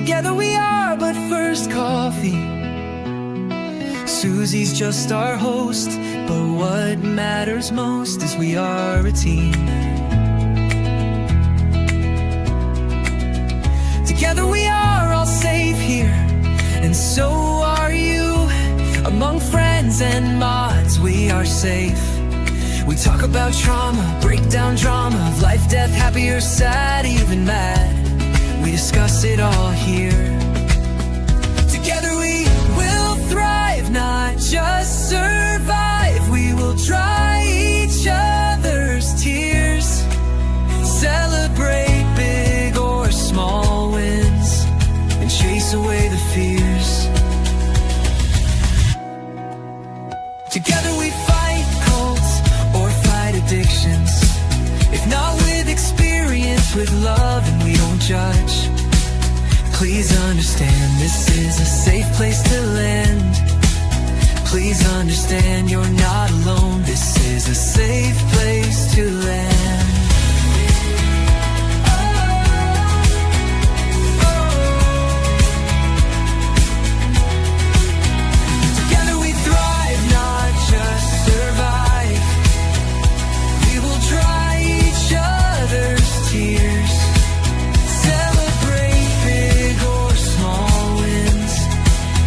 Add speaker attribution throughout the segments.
Speaker 1: Together we are but first coffee. Susie's just our host, but what matters most is we are a team. Together we are all safe here, and so are you. Among friends and mods we are safe. We talk about trauma, break down drama of life, death, happy or sad, even mad. We discuss it all here. Together we will thrive, not just survive. We will dry each other's tears, celebrate big or small wins, and chase away the fears. Together we fight cults or fight addictions. If not with experience, with love, and we don't judge. Please understand this is a safe place to land. Please understand you're not alone. This is a safe place to land. Together we thrive, not just survive. We will dry each other's tears, celebrate big or small wins,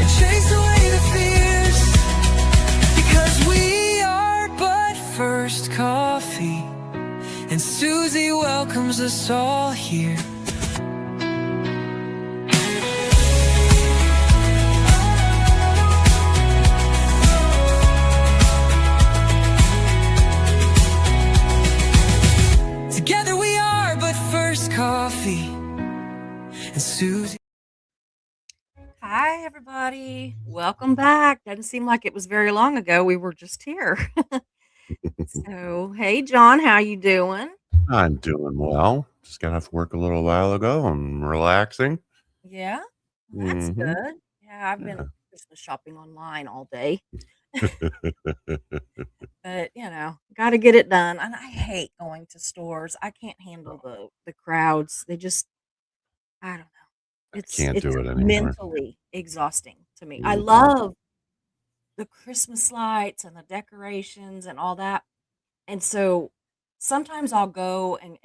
Speaker 1: and chase away the fears. Because we are but first coffee, and Susie welcomes us all here. Together we are but first coffee, and Susie.
Speaker 2: Hi, everybody. Welcome back. Doesn't seem like it was very long ago. We were just here. So, hey, John, how you doing?
Speaker 3: I'm doing well. Just got off work a little while ago. I'm relaxing.
Speaker 2: Yeah, well, that's
Speaker 3: Mhm.
Speaker 2: good. Yeah, I've been
Speaker 3: Yeah.
Speaker 2: Christmas shopping online all day, but got to get it done. And I hate going to stores. I can't handle the crowds. They just, I don't know.
Speaker 3: Can't
Speaker 2: It's
Speaker 3: do it anymore.
Speaker 2: mentally exhausting to me. I
Speaker 3: Mhm.
Speaker 2: love the Christmas lights and the decorations and all that. And so sometimes I'll go and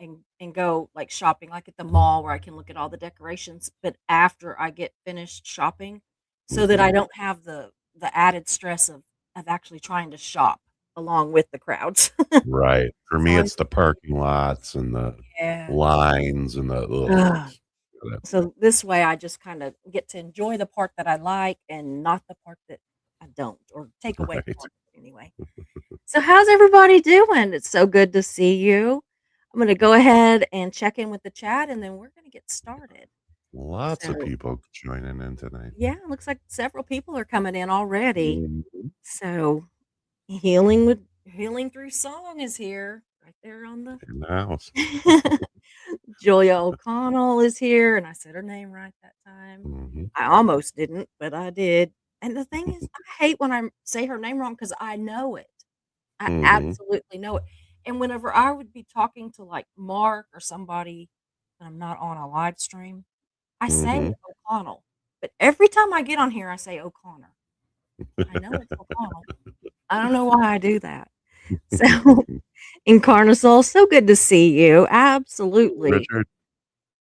Speaker 2: go like shopping, like at the mall where I can look at all the decorations, but after I get finished shopping, so that I
Speaker 3: Mhm.
Speaker 2: don't have the added stress of actually trying to shop along with the crowds.
Speaker 3: Right. For
Speaker 2: So
Speaker 3: me, it's the parking lots and the
Speaker 2: yeah.
Speaker 3: lines and the
Speaker 2: Ugh.
Speaker 3: ugh.
Speaker 2: So this way I just kind of get to enjoy the part that I like and not the part that I don't, or take away
Speaker 3: Right.
Speaker 2: part of it anyway. So how's everybody doing? It's so good to see you. I'm going to go ahead and check in with the chat and then we're going to get started.
Speaker 3: Lots of
Speaker 2: So,
Speaker 3: people joining in tonight.
Speaker 2: yeah, it looks like several people are coming in already.
Speaker 3: Mhm.
Speaker 2: So, healing through song is here right there on the
Speaker 3: In the house.
Speaker 2: Julia O'Connell is here and I said her name right that time.
Speaker 3: Mhm.
Speaker 2: I almost didn't, but I did. And the thing is, I hate when I say her name wrong because I know it. I
Speaker 3: Mhm.
Speaker 2: absolutely know it. And whenever I would be talking to like Mark or somebody that I'm not on a live stream, I say
Speaker 3: Mhm.
Speaker 2: O'Connell. But every time I get on here, I say O'Connor. I know it's O'Connell. I don't know why I do that. So, Incarnasol, so good to see you. Absolutely.
Speaker 3: Richard.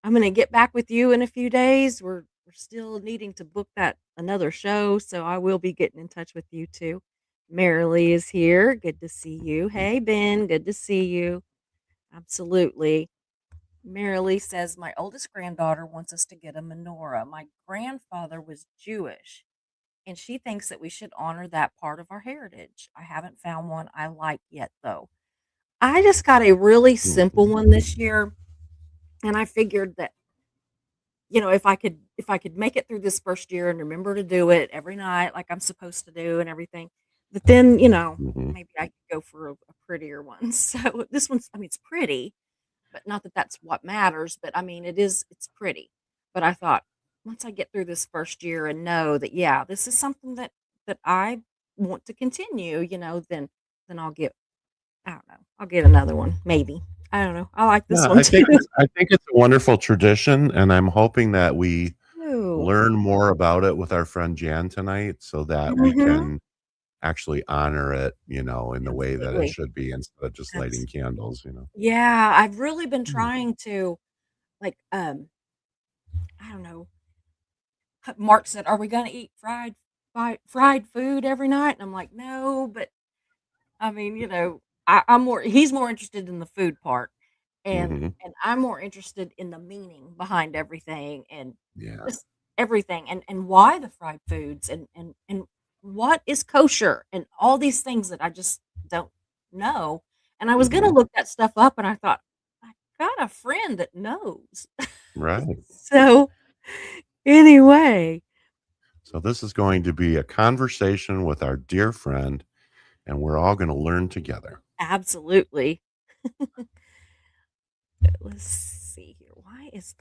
Speaker 2: I'm gonna get back with you in a few days. We're still needing to book that another show, so I will be getting in touch with you too. Marilee is here. Good to see you. Hey Ben, good to see you. Absolutely. Marilee says my oldest granddaughter wants us to get a menorah. My grandfather was Jewish, and she thinks that we should honor that part of our heritage. I haven't found one I like yet though. I just got a really simple
Speaker 3: Mhm.
Speaker 2: one this year, and I figured that if I could make it through this first year and remember to do it every night like I'm supposed to do and everything, but then,
Speaker 3: Mhm.
Speaker 2: maybe I could go for a prettier one. So this one's, I mean, it's pretty, but not that that's what matters, but I mean, it's pretty. But I thought once I get through this first year and know that, yeah, this is something that I want to continue, then I don't know, I'll get another one, maybe. I don't know. I like this
Speaker 3: Yeah,
Speaker 2: one too.
Speaker 3: I think it's a wonderful tradition, and I'm hoping that we
Speaker 2: Oh.
Speaker 3: learn more about it with our friend Jan tonight so that we
Speaker 2: Mhm.
Speaker 3: can actually honor it, in the way that it
Speaker 2: Absolutely.
Speaker 3: should be instead of just lighting
Speaker 2: Abs
Speaker 3: candles.
Speaker 2: Yeah, I've really been
Speaker 3: Mm.
Speaker 2: trying to, like, I don't know. Mark said, "Are we gonna eat fried food every night?" And I'm like, "No," but I mean, I'm more he's more interested in the food part, and
Speaker 3: Mhm.
Speaker 2: I'm more interested in the meaning behind everything and
Speaker 3: Yeah.
Speaker 2: just everything and why the fried foods and what is kosher and all these things that I just don't know. And I was gonna
Speaker 3: Mhm.
Speaker 2: look that stuff up and I thought, I got a friend that knows.
Speaker 3: Right.
Speaker 2: So anyway,
Speaker 3: So this is going to be a conversation with our dear friend, and we're all gonna learn together.
Speaker 2: absolutely. Let's see here. Why is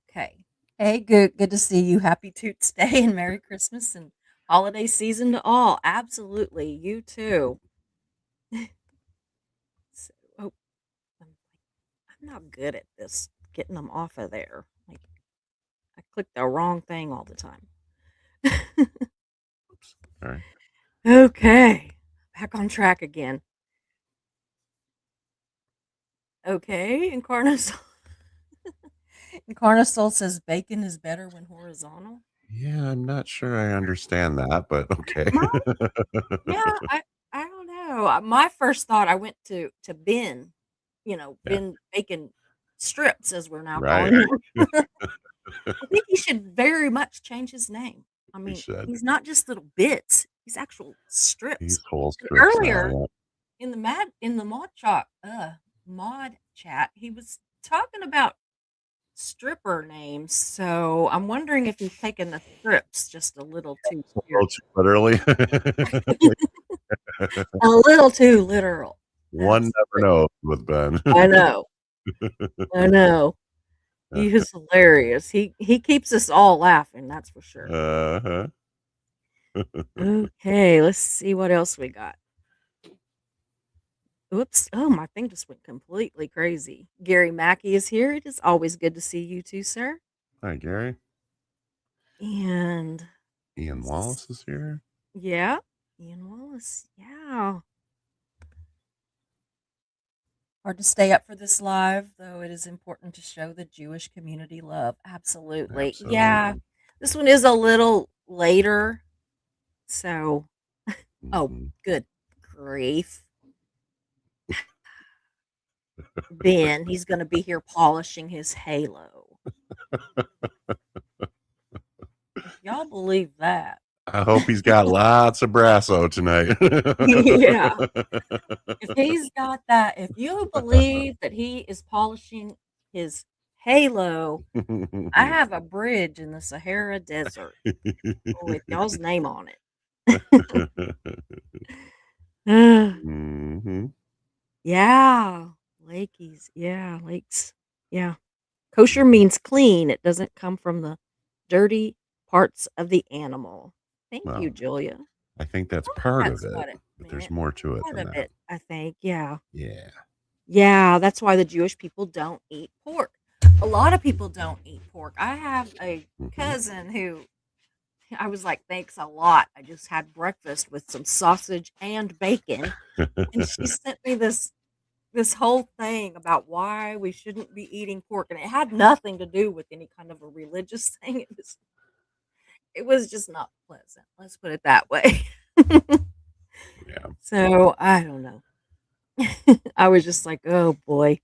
Speaker 2: okay. Hey, good to see you. Happy Toots Day and Merry Christmas and holiday season to all. Absolutely. You too. So, oh, I'm, I'm not good at this getting them off of there. Like I click the wrong thing all the time.
Speaker 3: All right.
Speaker 2: Okay. Back on track again. Okay, Incarnasoul. Incarnasoul says bacon is better when horizontal.
Speaker 3: Yeah, I'm not sure I understand that, but okay.
Speaker 2: Yeah, I don't know. My first thought, I went to Ben,
Speaker 3: Yeah,
Speaker 2: Ben Bacon strips, as we're now
Speaker 3: right.
Speaker 2: calling him. I think he should very much change his name. I
Speaker 3: We
Speaker 2: mean,
Speaker 3: should.
Speaker 2: he's not just little bits; he's actual
Speaker 3: He's
Speaker 2: strips.
Speaker 3: whole
Speaker 2: And
Speaker 3: strips now,
Speaker 2: earlier
Speaker 3: yeah.
Speaker 2: in the mod chat, he was talking about stripper names. So I'm wondering if he's taken the strips just a little too
Speaker 3: A
Speaker 2: serious,
Speaker 3: little too literally.
Speaker 2: a little too literal.
Speaker 3: One never
Speaker 2: Absolutely.
Speaker 3: knows with Ben.
Speaker 2: I know. I know. He is hilarious. He keeps us all laughing, that's for sure.
Speaker 3: Uh-huh.
Speaker 2: Okay, let's see what else we got. Oops. Oh, my thing just went completely crazy. Gary Mackey is here. It is always good to see you too, sir.
Speaker 3: Hi, Gary.
Speaker 2: And
Speaker 3: Ian
Speaker 2: s-
Speaker 3: Wallace is here.
Speaker 2: yeah, Ian Wallace. Yeah. Hard to stay up for this live, though it is important to show the Jewish community love. Absolutely. Yeah.
Speaker 3: Absolutely.
Speaker 2: This one is a little later. So, oh,
Speaker 3: Mhm.
Speaker 2: good grief. Ben, he's gonna be here polishing his halo. If y'all believe that.
Speaker 3: I hope he's got lots of Brasso tonight.
Speaker 2: Yeah. If he's got that, if you believe that he is polishing his halo, I have a bridge in the Sahara Desert with y'all's name on it.
Speaker 3: Mhm.
Speaker 2: Yeah. Lakeys. Yeah, lakes. Yeah. Kosher means clean. It doesn't come from the dirty parts of the animal. Thank you,
Speaker 3: Well,
Speaker 2: Julia.
Speaker 3: I think that's
Speaker 2: I think
Speaker 3: part of
Speaker 2: that's
Speaker 3: it,
Speaker 2: what it
Speaker 3: but there's
Speaker 2: meant.
Speaker 3: more to it
Speaker 2: Part
Speaker 3: than
Speaker 2: of
Speaker 3: that.
Speaker 2: it, I think. Yeah.
Speaker 3: Yeah.
Speaker 2: Yeah, that's why the Jewish people don't eat pork. A lot of people don't eat pork. I have a
Speaker 3: Mhm.
Speaker 2: cousin who I was like, thanks a lot. I just had breakfast with some sausage and bacon. And she sent me this whole thing about why we shouldn't be eating pork. And it had nothing to do with any kind of a religious thing. It was just not pleasant. Let's put it that way.
Speaker 3: Yeah.
Speaker 2: So I don't know. I was just like, oh boy.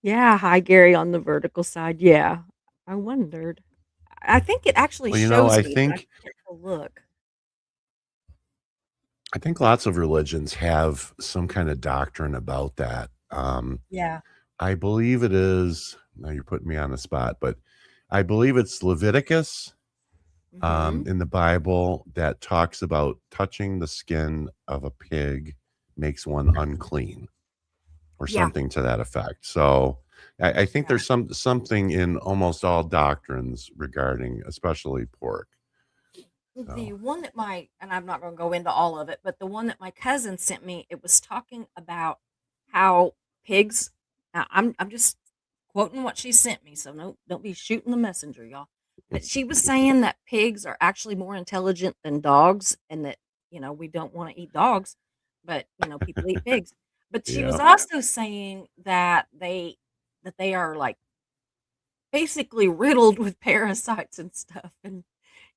Speaker 2: Yeah, hi Gary on the vertical side. Yeah. I wondered. I think it actually
Speaker 3: Well,
Speaker 2: shows
Speaker 3: I
Speaker 2: me, but I
Speaker 3: think
Speaker 2: can't go look.
Speaker 3: I think lots of religions have some kind of doctrine about that.
Speaker 2: Yeah.
Speaker 3: I believe it is. Now you're putting me on the spot, but I believe it's Leviticus
Speaker 2: Mhm.
Speaker 3: in the Bible that talks about touching the skin of a pig makes one unclean, or
Speaker 2: Yeah.
Speaker 3: something to that effect. So I think
Speaker 2: Yeah.
Speaker 3: there's something in almost all doctrines regarding, especially pork.
Speaker 2: The
Speaker 3: So
Speaker 2: one that my and I'm not going to go into all of it, but the one that my cousin sent me, it was talking about how pigs I'm just quoting what she sent me, so no, don't be shooting the messenger, y'all. But she was saying that pigs are actually more intelligent than dogs, and that we don't want to eat dogs, but people eat pigs. But she was
Speaker 3: Yeah.
Speaker 2: also saying that they are like basically riddled with parasites and stuff, and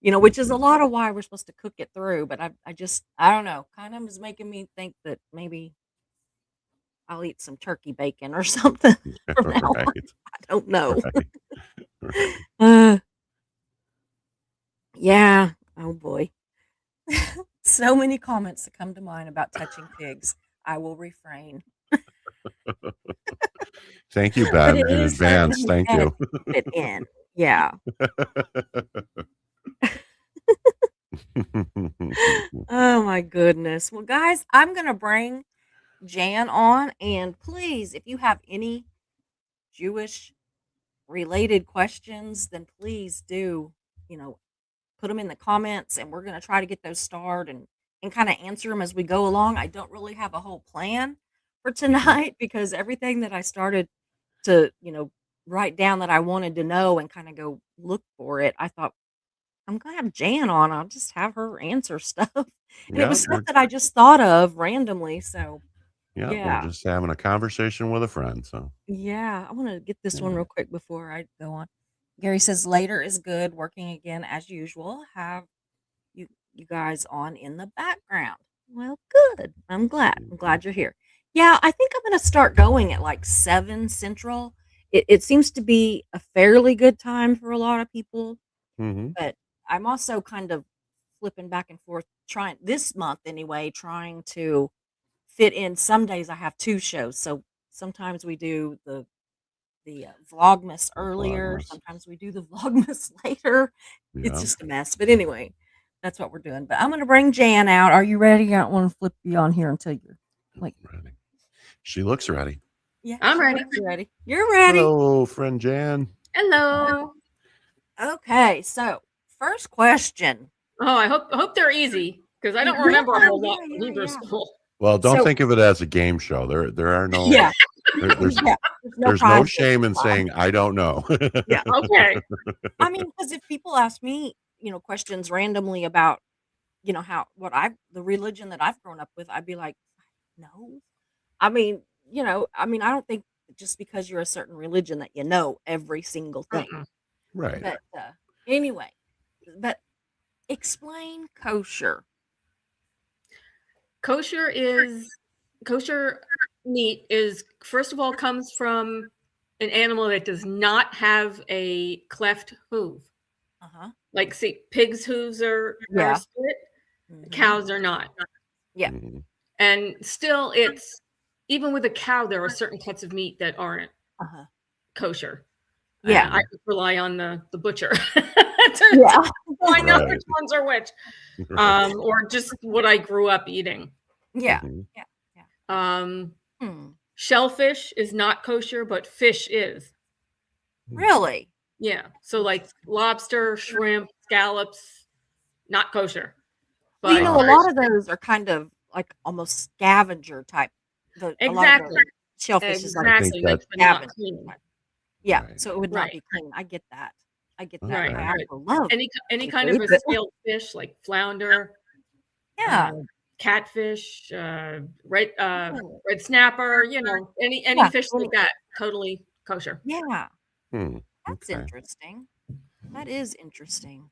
Speaker 2: which is a lot of why we're supposed to cook it through. But I don't know, kind of is making me think that maybe I'll eat some turkey bacon or something from now on.
Speaker 3: Right.
Speaker 2: I don't know.
Speaker 3: Right. Right.
Speaker 2: Uh, yeah. Oh boy. So many comments that come to mind about touching pigs. I will refrain.
Speaker 3: Thank you,
Speaker 2: But
Speaker 3: Ben,
Speaker 2: it
Speaker 3: in
Speaker 2: is something
Speaker 3: advance.
Speaker 2: we
Speaker 3: Thank
Speaker 2: gotta
Speaker 3: you.
Speaker 2: keep it in. Yeah. Oh my goodness. Well, guys, I'm gonna bring Jan on, and please, if you have any Jewish related questions, then please do, you know, put them in the comments, and we're going to try to get those started and kind of answer them as we go along. I don't really have a whole plan for tonight because everything that I started to, write down that I wanted to know and kind of go look for it, I thought I'm going to have Jan on. I'll just have her answer stuff. And it
Speaker 3: Yeah,
Speaker 2: was stuff that I just thought of randomly. So,
Speaker 3: we're
Speaker 2: yeah.
Speaker 3: just having a conversation with a friend. So
Speaker 2: Yeah, I want to get this one
Speaker 3: yeah.
Speaker 2: real quick before I go on. Gary says later is good, working again as usual. Have you guys on in the background. Well, good. I'm glad. I'm glad you're here. Yeah, I think I'm going to start going at like 7 Central. It seems to be a fairly good time for a lot of people,
Speaker 3: Mm-hmm.
Speaker 2: but I'm also kind of flipping back and forth, trying this month anyway, trying to fit in. Some days I have 2 shows, so sometimes we do the Vlogmas earlier.
Speaker 3: Vlogmas.
Speaker 2: Sometimes we do the Vlogmas later. It's
Speaker 3: Yeah.
Speaker 2: just a mess. But anyway, that's what we're doing. But I'm going to bring Jan out. Are you ready? I don't want to flip you on here until you're like,
Speaker 3: Ready. She looks ready.
Speaker 2: yeah,
Speaker 4: I'm
Speaker 2: she
Speaker 4: ready.
Speaker 2: looks ready. You're ready.
Speaker 3: Hello, friend Jan.
Speaker 4: Hello.
Speaker 2: Okay. So, first question.
Speaker 4: Oh, I hope they're easy because I don't
Speaker 2: Yeah,
Speaker 4: remember a whole lot
Speaker 2: yeah,
Speaker 4: from
Speaker 2: yeah,
Speaker 4: Hebrew
Speaker 2: yeah.
Speaker 4: school.
Speaker 3: Well, don't
Speaker 2: So-
Speaker 3: think of it as a game show. There are no
Speaker 2: Yeah.
Speaker 3: there's
Speaker 2: Yeah.
Speaker 3: there's no
Speaker 2: prizes.
Speaker 3: shame in saying I don't know.
Speaker 2: Yeah.
Speaker 4: Okay.
Speaker 2: I mean, because if people ask me, questions randomly about, the religion that I've grown up with, I'd be like, no. I mean, I don't think just because you're a certain religion that you know every single thing.
Speaker 4: Mm-mm.
Speaker 3: Right.
Speaker 2: But anyway, but explain kosher.
Speaker 4: Kosher meat is, first of all, comes from an animal that does not have a cleft hoof.
Speaker 2: Uh-huh.
Speaker 4: Like, see, pigs' hooves are
Speaker 2: Yeah.
Speaker 4: split,
Speaker 2: Mhm.
Speaker 4: cows are not.
Speaker 2: Yeah.
Speaker 3: Mhm.
Speaker 4: And still, it's even with a cow, there are certain cuts of meat that aren't
Speaker 2: Uh-huh.
Speaker 4: kosher.
Speaker 2: Yeah.
Speaker 4: I rely on the butcher
Speaker 2: Yeah.
Speaker 4: to find out
Speaker 3: Right.
Speaker 4: which ones are which,
Speaker 3: Right.
Speaker 4: or just what I grew up eating.
Speaker 2: Yeah.
Speaker 3: Mhm.
Speaker 4: Shellfish is not kosher, but fish is.
Speaker 2: Really?
Speaker 4: Yeah. So like lobster, shrimp, scallops, not kosher.
Speaker 2: Well,
Speaker 4: But
Speaker 2: a lot of those are kind of like almost scavenger type. A lot of
Speaker 4: exactly.
Speaker 2: the shellfish is like
Speaker 4: Exactly.
Speaker 3: that's-
Speaker 4: But not
Speaker 2: scavenger.
Speaker 4: clean.
Speaker 2: Yeah,
Speaker 3: Right.
Speaker 2: so it would not
Speaker 4: Right.
Speaker 2: be clean. I get that. I get that.
Speaker 3: Right.
Speaker 2: I also love
Speaker 4: Any kind of a
Speaker 2: seafood, but-
Speaker 4: scaled fish like flounder,
Speaker 2: Yeah.
Speaker 4: catfish, red snapper, any
Speaker 2: Yeah,
Speaker 4: fish like that, totally kosher.
Speaker 2: Yeah.
Speaker 3: Hmm.
Speaker 2: That's
Speaker 3: Okay.
Speaker 2: interesting. That is interesting.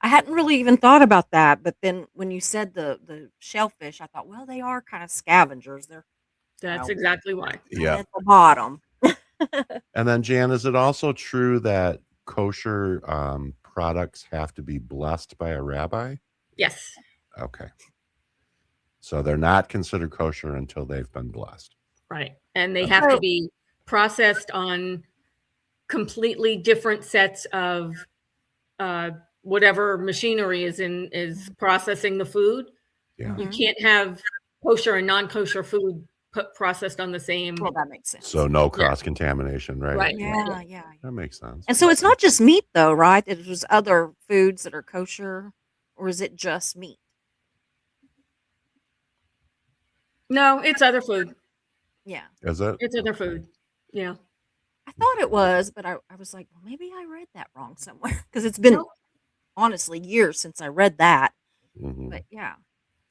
Speaker 2: I hadn't really even thought about that, but then when you said the shellfish, I thought, well, they are kind of scavengers. They're
Speaker 4: That's
Speaker 2: Wow.
Speaker 4: exactly why.
Speaker 3: Yeah.
Speaker 2: at the bottom.
Speaker 3: And then Jan, is it also true that kosher products have to be blessed by a rabbi?
Speaker 4: Yes.
Speaker 3: Okay. So they're not considered kosher until they've been blessed.
Speaker 4: Right. And they have to be processed on completely different sets of whatever machinery is processing the food.
Speaker 3: Yeah.
Speaker 4: You
Speaker 2: Mhm.
Speaker 4: can't have kosher and non-kosher food processed on the same.
Speaker 2: Well, that makes sense.
Speaker 3: So no cross contamination, right?
Speaker 4: Right.
Speaker 2: Yeah.
Speaker 3: That makes sense.
Speaker 2: And so it's not just meat, though, right? There's other foods that are kosher, or is it just meat?
Speaker 4: No, it's other food.
Speaker 2: Yeah.
Speaker 3: Is it?
Speaker 4: It's other food. Yeah.
Speaker 2: I thought it was, but I was like, well, maybe I read that wrong somewhere because it's been
Speaker 4: Nope.
Speaker 2: honestly years since I read that.
Speaker 3: Mhm.
Speaker 2: But yeah,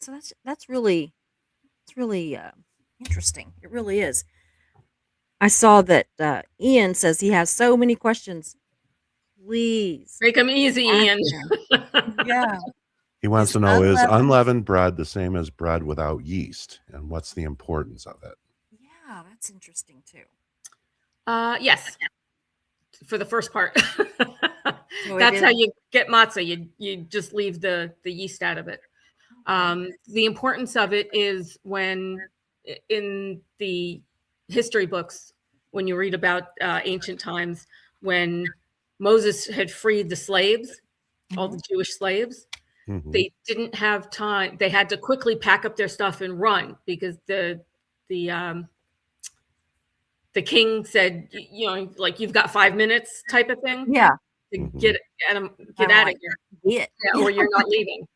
Speaker 2: so that's really it's really interesting. It really is. I saw that Ian says he has so many questions. Please
Speaker 4: Make them easy,
Speaker 2: ask
Speaker 4: Ian.
Speaker 2: him. Yeah.
Speaker 3: He wants
Speaker 2: Is
Speaker 3: to know, is
Speaker 2: unleavened-
Speaker 3: unleavened bread the same as bread without yeast? And what's the importance of it?
Speaker 2: Yeah, that's interesting too.
Speaker 4: Yes, for the first part.
Speaker 2: So it
Speaker 4: That's how
Speaker 2: is-
Speaker 4: you get matzah. You just leave the yeast out of it. The importance of it is when in the history books, when you read about ancient times, when Moses had freed the slaves, all the Jewish slaves,
Speaker 3: Mhm.
Speaker 4: they didn't have time. They had to quickly pack up their stuff and run because the king said, you know, like you've got 5 minutes type of thing
Speaker 2: Yeah.
Speaker 4: to
Speaker 3: Mhm.
Speaker 4: get out of
Speaker 2: Like,
Speaker 4: here,
Speaker 2: Yeah.
Speaker 4: or you're not leaving.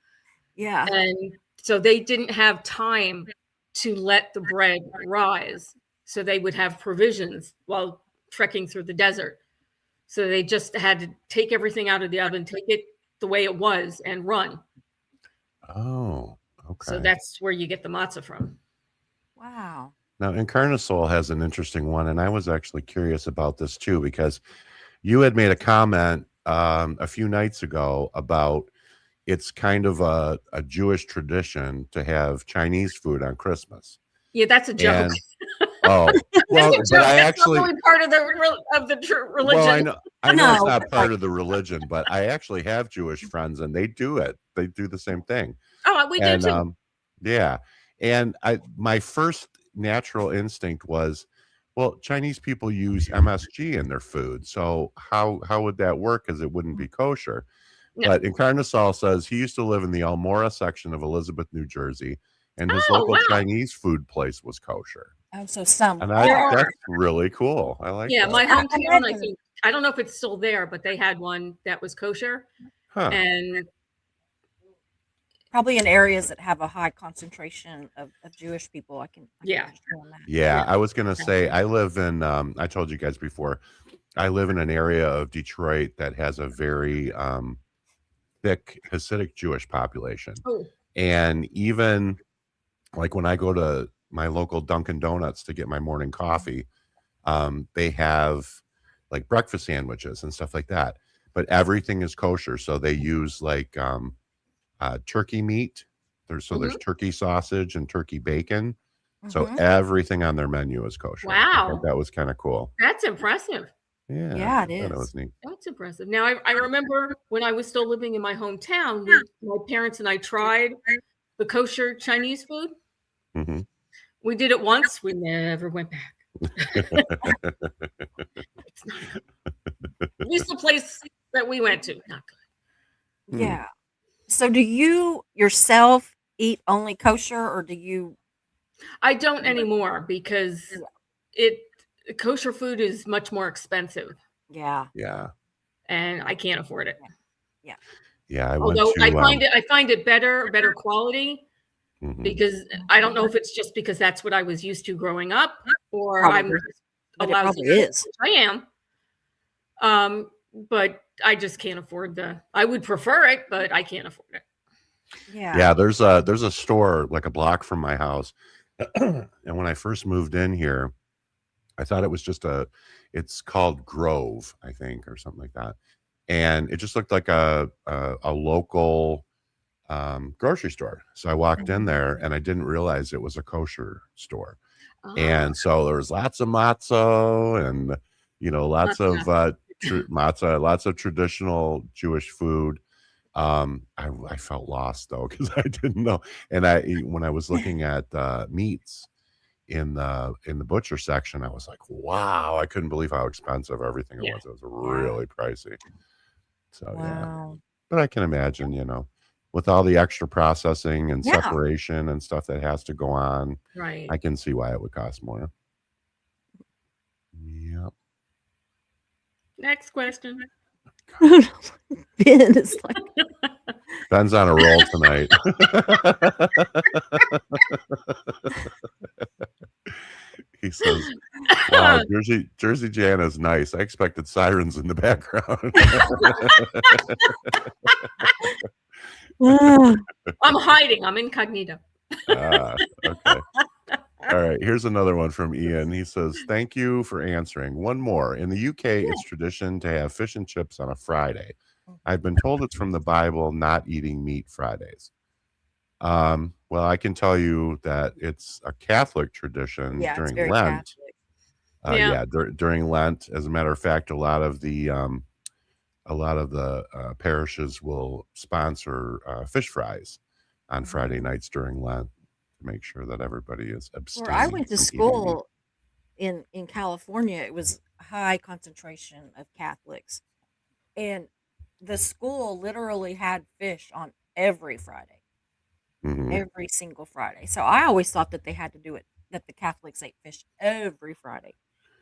Speaker 2: Yeah.
Speaker 4: And so they didn't have time to let the bread rise, so they would have provisions while trekking through the desert. So they just had to take everything out of the oven, take it the way it was, and run.
Speaker 3: Oh,
Speaker 4: So
Speaker 3: okay.
Speaker 4: that's where you get the matzah from.
Speaker 2: Wow.
Speaker 3: Now, Incarnasol has an interesting one, and I was actually curious about this too, because you had made a comment a few nights ago about it's kind of a Jewish tradition to have Chinese food on Christmas.
Speaker 4: Yeah, that's a joke.
Speaker 3: And oh, well,
Speaker 4: That's a
Speaker 3: but
Speaker 4: joke.
Speaker 3: I
Speaker 4: That's
Speaker 3: actually,
Speaker 4: not really part of the religion.
Speaker 3: well, I know it's
Speaker 2: No,
Speaker 3: not
Speaker 2: but
Speaker 3: part
Speaker 2: like-
Speaker 3: of the religion, but I actually have Jewish friends, and they do it. They do the same thing.
Speaker 4: Oh, we do
Speaker 3: And
Speaker 4: too.
Speaker 3: yeah, and my first natural instinct was, well, Chinese people use MSG in their food, so how would that work? Because it wouldn't be kosher.
Speaker 4: No.
Speaker 3: But Incarnasol says he used to live in the Elmora section of Elizabeth, New Jersey, and his
Speaker 4: Oh,
Speaker 3: local
Speaker 4: wow.
Speaker 3: Chinese food place was kosher.
Speaker 2: Oh, so some.
Speaker 3: And
Speaker 4: There are.
Speaker 3: that's really cool. I like
Speaker 4: Yeah,
Speaker 3: that.
Speaker 4: my hometown, I
Speaker 2: imagine-
Speaker 4: think, I don't know if it's still there, but they had one that was kosher.
Speaker 3: Huh.
Speaker 4: And
Speaker 2: Probably in areas that have a high concentration of Jewish people. I can
Speaker 4: Yeah.
Speaker 2: understand that.
Speaker 3: Yeah, I was gonna say I live in I told you guys before, I live in an area of Detroit that has a very thick Hasidic Jewish population.
Speaker 4: oh,
Speaker 3: And even like when I go to my local Dunkin' Donuts to get my morning coffee, they have like breakfast sandwiches and stuff like that. But everything is kosher. So they use like turkey meat. There's turkey sausage and turkey bacon. So
Speaker 2: Mhm.
Speaker 3: everything on their menu is kosher. I
Speaker 4: Wow.
Speaker 3: thought that was kind of cool.
Speaker 4: that's impressive.
Speaker 3: Yeah.
Speaker 2: Yeah,
Speaker 3: I
Speaker 2: it
Speaker 3: thought it
Speaker 2: is.
Speaker 3: was neat.
Speaker 4: That's impressive. Now, I remember when I was still living in my hometown, my parents and I tried the kosher Chinese food.
Speaker 3: Hmm.
Speaker 4: We did it once. We never went back. It's not good. At least the place that we went to, not good.
Speaker 2: Yeah. So do you yourself eat only kosher or do you
Speaker 4: I don't anymore because kosher food is much more expensive,
Speaker 2: Yeah.
Speaker 3: Yeah.
Speaker 4: and I can't afford it.
Speaker 3: Yeah. I went
Speaker 4: Although
Speaker 3: to
Speaker 4: I find it better quality,
Speaker 3: mhm.
Speaker 4: because I don't know if it's just because that's what I was used to growing up, or I'm
Speaker 2: Probably.
Speaker 4: just
Speaker 2: But
Speaker 4: a
Speaker 2: it
Speaker 4: lousy
Speaker 2: probably
Speaker 4: cook,
Speaker 2: is.
Speaker 4: which I am. But I just can't afford I would prefer it, but I can't afford it.
Speaker 2: Yeah.
Speaker 3: Yeah, there's a store like a block from my house. And when I first moved in here, I thought it was just it's called Grove, I think, or something like that. And it just looked like a local grocery store. So I walked in there and I didn't realize it was a kosher store.
Speaker 4: Oh,
Speaker 3: And so there was lots of matzah and lots of matzah, lots of traditional Jewish food. I felt lost though because I didn't know. And when I was looking at meats in the butcher section, I was like, wow, I couldn't believe how expensive everything
Speaker 4: Yeah.
Speaker 3: was. It was really pricey. So yeah,
Speaker 2: Wow.
Speaker 3: but I can imagine, with all the extra processing and
Speaker 2: Yeah.
Speaker 3: separation and stuff that has to go on,
Speaker 4: right.
Speaker 3: I can see why it would cost more. Yep.
Speaker 4: Next question.
Speaker 2: Ben is like,
Speaker 3: Ben's on a roll tonight. He says, Wow, Jersey Jan is nice. I expected sirens in the background.
Speaker 4: I'm hiding. I'm incognito.
Speaker 3: Okay. All right. Here's another one from Ian. He says, "Thank you for answering. One more. In the UK, it's tradition to have fish and chips on a Friday. I've been told it's from the Bible, not eating meat Fridays." Well, I can tell you that it's a Catholic tradition
Speaker 2: Yeah, it's
Speaker 3: during
Speaker 2: very
Speaker 3: Lent.
Speaker 2: Catholic.
Speaker 4: Yeah.
Speaker 3: During Lent. As a matter of fact, a lot of the parishes will sponsor fish fries on Friday nights during Lent to make sure that everybody is abstaining.
Speaker 2: Where I went to
Speaker 3: from eating
Speaker 2: school in California, it was a high concentration of Catholics, and the school literally had fish on every Friday,
Speaker 3: meat. Mhm.
Speaker 2: every single Friday. So I always thought that they had to do it, that the Catholics ate fish every Friday.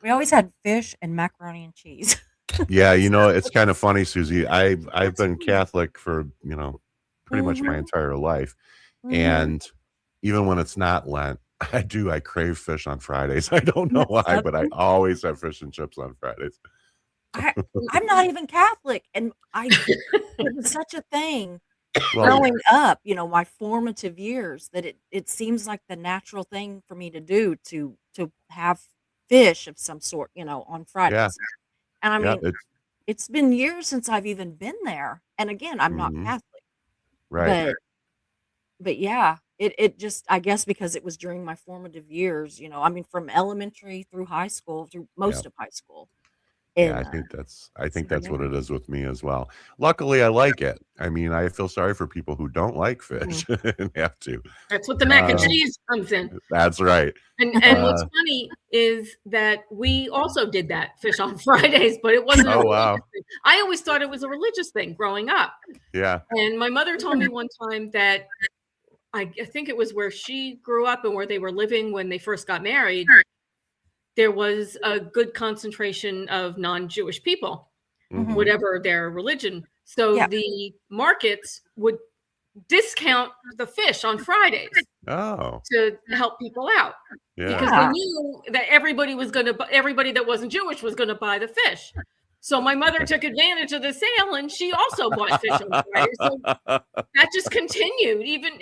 Speaker 2: We always had fish and macaroni and cheese.
Speaker 3: Yeah, it's kind of funny, Susie. I've been Catholic for pretty much my
Speaker 2: Mhm.
Speaker 3: entire life,
Speaker 2: Mhm.
Speaker 3: and even when it's not Lent, I crave fish on Fridays. I don't know why, but I always have fish and chips on Fridays.
Speaker 2: I'm not even Catholic, and it was such a thing
Speaker 3: Well,
Speaker 2: growing up, my formative years, that it seems like the natural thing for me to do to have fish of some sort, on
Speaker 3: yeah,
Speaker 2: Fridays. And I
Speaker 3: yeah,
Speaker 2: mean, it's been years since I've even been there. And again, I'm not
Speaker 3: mhm,
Speaker 2: Catholic,
Speaker 3: right.
Speaker 2: but yeah, it just, I guess because it was during my formative years, I mean, from elementary through high school, through
Speaker 3: Yeah.
Speaker 2: most of high school.
Speaker 3: Yeah,
Speaker 2: And
Speaker 3: I think
Speaker 2: so
Speaker 3: that's what
Speaker 2: yeah.
Speaker 3: it is with me as well. Luckily, I like it. I mean, I feel sorry for people who don't like fish and have to.
Speaker 4: That's what the mac and
Speaker 3: Um,
Speaker 4: cheese comes in.
Speaker 3: That's right.
Speaker 4: And what's
Speaker 3: Uh,
Speaker 4: funny is that we also did that, fish on Fridays, but it wasn't a
Speaker 3: oh
Speaker 4: religious
Speaker 3: wow,
Speaker 4: thing. I always thought it was a religious thing growing up.
Speaker 3: yeah,
Speaker 4: And my mother told me one time that I think it was where she grew up and where they were living when they first got married, there was a good concentration of non-Jewish people,
Speaker 3: mhm,
Speaker 4: whatever their religion. So
Speaker 2: Yeah.
Speaker 4: the markets would discount the fish on Fridays
Speaker 3: oh
Speaker 4: to help people out because
Speaker 3: yeah,
Speaker 4: they knew that everybody that wasn't Jewish was going to buy the fish. So my mother took advantage of the sale and she also bought fish on Friday. So that just continued. Even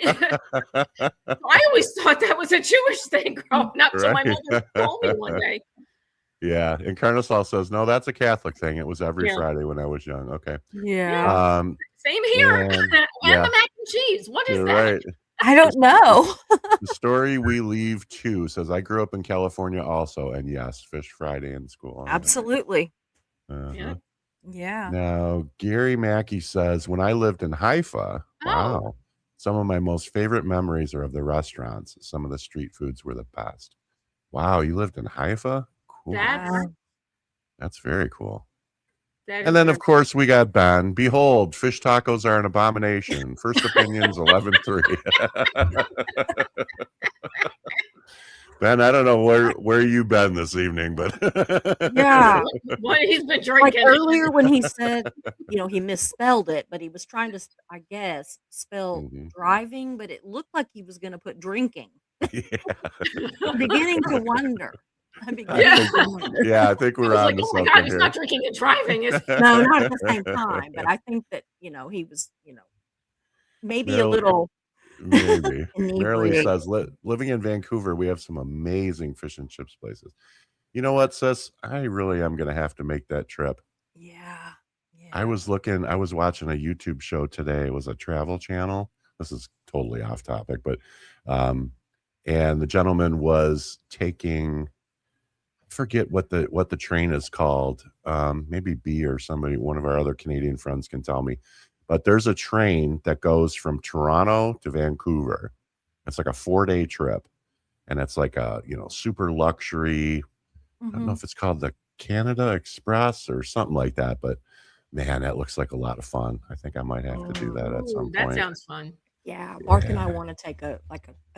Speaker 4: I always thought that was a Jewish thing growing up. So my
Speaker 3: right.
Speaker 4: mother told me one day.
Speaker 3: Yeah, and Carnosol says no, that's a Catholic thing. It was every
Speaker 4: Yeah.
Speaker 3: Friday when I was young. Okay.
Speaker 2: Yeah.
Speaker 4: Same here.
Speaker 3: And
Speaker 4: And
Speaker 3: yeah,
Speaker 4: the mac and cheese. What is
Speaker 3: you're
Speaker 4: that?
Speaker 3: right.
Speaker 2: I don't know.
Speaker 3: The story we leave too says I grew up in California also, and yes, Fish Friday in school. Yeah.
Speaker 2: Absolutely.
Speaker 3: Uh-huh.
Speaker 4: Yeah.
Speaker 2: Yeah.
Speaker 3: Now, Gary Mackey says, when I lived in Haifa,
Speaker 4: Oh,
Speaker 3: wow, some of my most favorite memories are of the restaurants. Some of the street foods were the best. Wow, you lived in Haifa? Cool.
Speaker 4: that's
Speaker 2: Wow.
Speaker 3: That's very cool.
Speaker 4: that
Speaker 3: And
Speaker 4: is
Speaker 3: then,
Speaker 4: very
Speaker 3: of course, we got Ben. Behold, fish tacos are an abomination. First Opinions 11-3. Ben, I don't know where you been this evening, but
Speaker 2: Yeah.
Speaker 4: what he's been
Speaker 2: Like
Speaker 4: drinking.
Speaker 2: earlier when he said, he misspelled it, but he was trying to, I guess, spell
Speaker 3: Mhm.
Speaker 2: driving, but it looked like he was going to put drinking.
Speaker 3: Yeah.
Speaker 2: I'm beginning to wonder. I'm
Speaker 3: I
Speaker 2: beginning
Speaker 4: Yeah.
Speaker 3: think,
Speaker 2: to wonder.
Speaker 3: yeah, I think
Speaker 4: I
Speaker 3: we're
Speaker 4: was
Speaker 3: on
Speaker 4: like,
Speaker 3: to
Speaker 4: oh my
Speaker 3: something
Speaker 4: God, he's
Speaker 3: here.
Speaker 4: not drinking and driving.
Speaker 2: No, not at the same time, but I think that, he was, maybe a
Speaker 3: Maryland,
Speaker 2: little
Speaker 3: maybe. Marilyn
Speaker 2: inebriated.
Speaker 3: says, living in Vancouver, we have some amazing fish and chips places. You know what, sis? I really am going to have to make that trip.
Speaker 2: Yeah.
Speaker 3: I
Speaker 2: Yeah.
Speaker 3: was watching a YouTube show today. It was a travel channel. This is totally off topic, but, and the gentleman was taking, I forget what the train is called. Maybe B or somebody, one of our other Canadian friends can tell me. But there's a train that goes from Toronto to Vancouver. It's like a 4-day trip. And it's like a, super luxury. I don't know
Speaker 2: Mhm.
Speaker 3: if it's called the Canada Express or something like that, but man, that looks like a lot of fun. I think I might have to do that at
Speaker 4: Ooh,
Speaker 3: some
Speaker 4: that
Speaker 3: point.
Speaker 4: sounds fun.
Speaker 2: Yeah, Mark and I
Speaker 3: Yeah.
Speaker 2: want to take a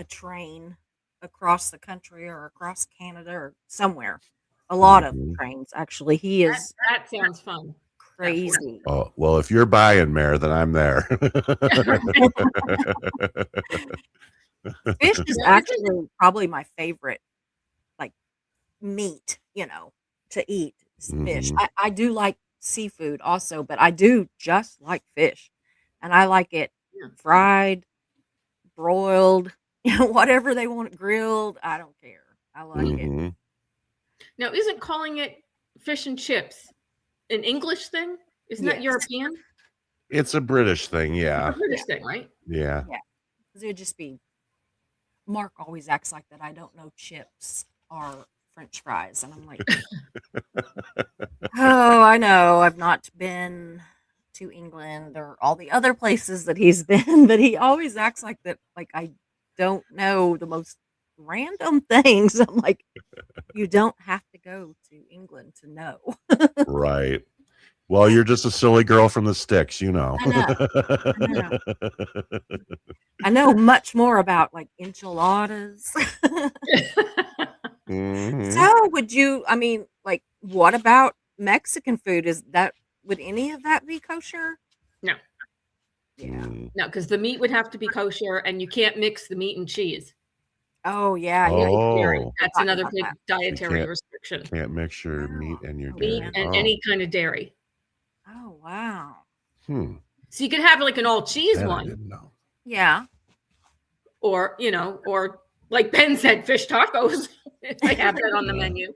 Speaker 2: train across the country or across Canada or somewhere. A lot of
Speaker 3: Mhm.
Speaker 2: trains, actually. He is
Speaker 4: That sounds fun.
Speaker 2: crazy.
Speaker 3: Oh, well, if you're buying, Mare, then I'm there.
Speaker 2: Fish is
Speaker 4: Yeah,
Speaker 2: actually probably my favorite, like, meat, to eat is fish.
Speaker 3: Mhm.
Speaker 2: I do like seafood also, but I do just like fish. And I like it
Speaker 4: Yeah.
Speaker 2: fried, broiled, whatever they want it grilled. I don't care. I like it.
Speaker 3: Mhm.
Speaker 4: Now, isn't calling it fish and chips an English thing? Isn't that
Speaker 2: Yes.
Speaker 4: European?
Speaker 3: It's a British thing,
Speaker 4: It's a
Speaker 3: yeah.
Speaker 4: British thing, right?
Speaker 3: Yeah.
Speaker 2: Yeah. 'Cause it would just be Mark always acts like that I don't know chips are French fries. And I'm like, oh, I know. I've not been to England or all the other places that he's been, but he always acts like that, like I don't know the most random things. I'm like, you don't have to go to England to know.
Speaker 3: Right. Well, you're just a silly girl from the sticks, you know.
Speaker 2: I know. I know much more about like enchiladas.
Speaker 3: Mhm.
Speaker 2: So like, what about Mexican food? Would any of that be kosher?
Speaker 4: No,
Speaker 2: Yeah.
Speaker 3: Mm.
Speaker 4: no, because the meat would have to be kosher, and you can't mix the meat and cheese.
Speaker 2: Oh, yeah,
Speaker 4: Yeah, dairy.
Speaker 3: Oh,
Speaker 4: That's
Speaker 2: forgotten
Speaker 4: another
Speaker 2: about
Speaker 4: big
Speaker 2: that.
Speaker 4: dietary
Speaker 3: can't
Speaker 4: restriction.
Speaker 3: can't mix your meat
Speaker 2: Wow.
Speaker 3: and your
Speaker 2: Oh,
Speaker 4: Meat
Speaker 3: dairy.
Speaker 4: and
Speaker 3: Oh.
Speaker 4: any kind of dairy.
Speaker 2: Oh, wow.
Speaker 3: Hmm.
Speaker 4: So you could have like an all cheese
Speaker 3: That I
Speaker 4: one,
Speaker 3: didn't know.
Speaker 2: Yeah.
Speaker 4: or or like Ben said, fish tacos. I have that on the
Speaker 3: Yeah.
Speaker 4: menu.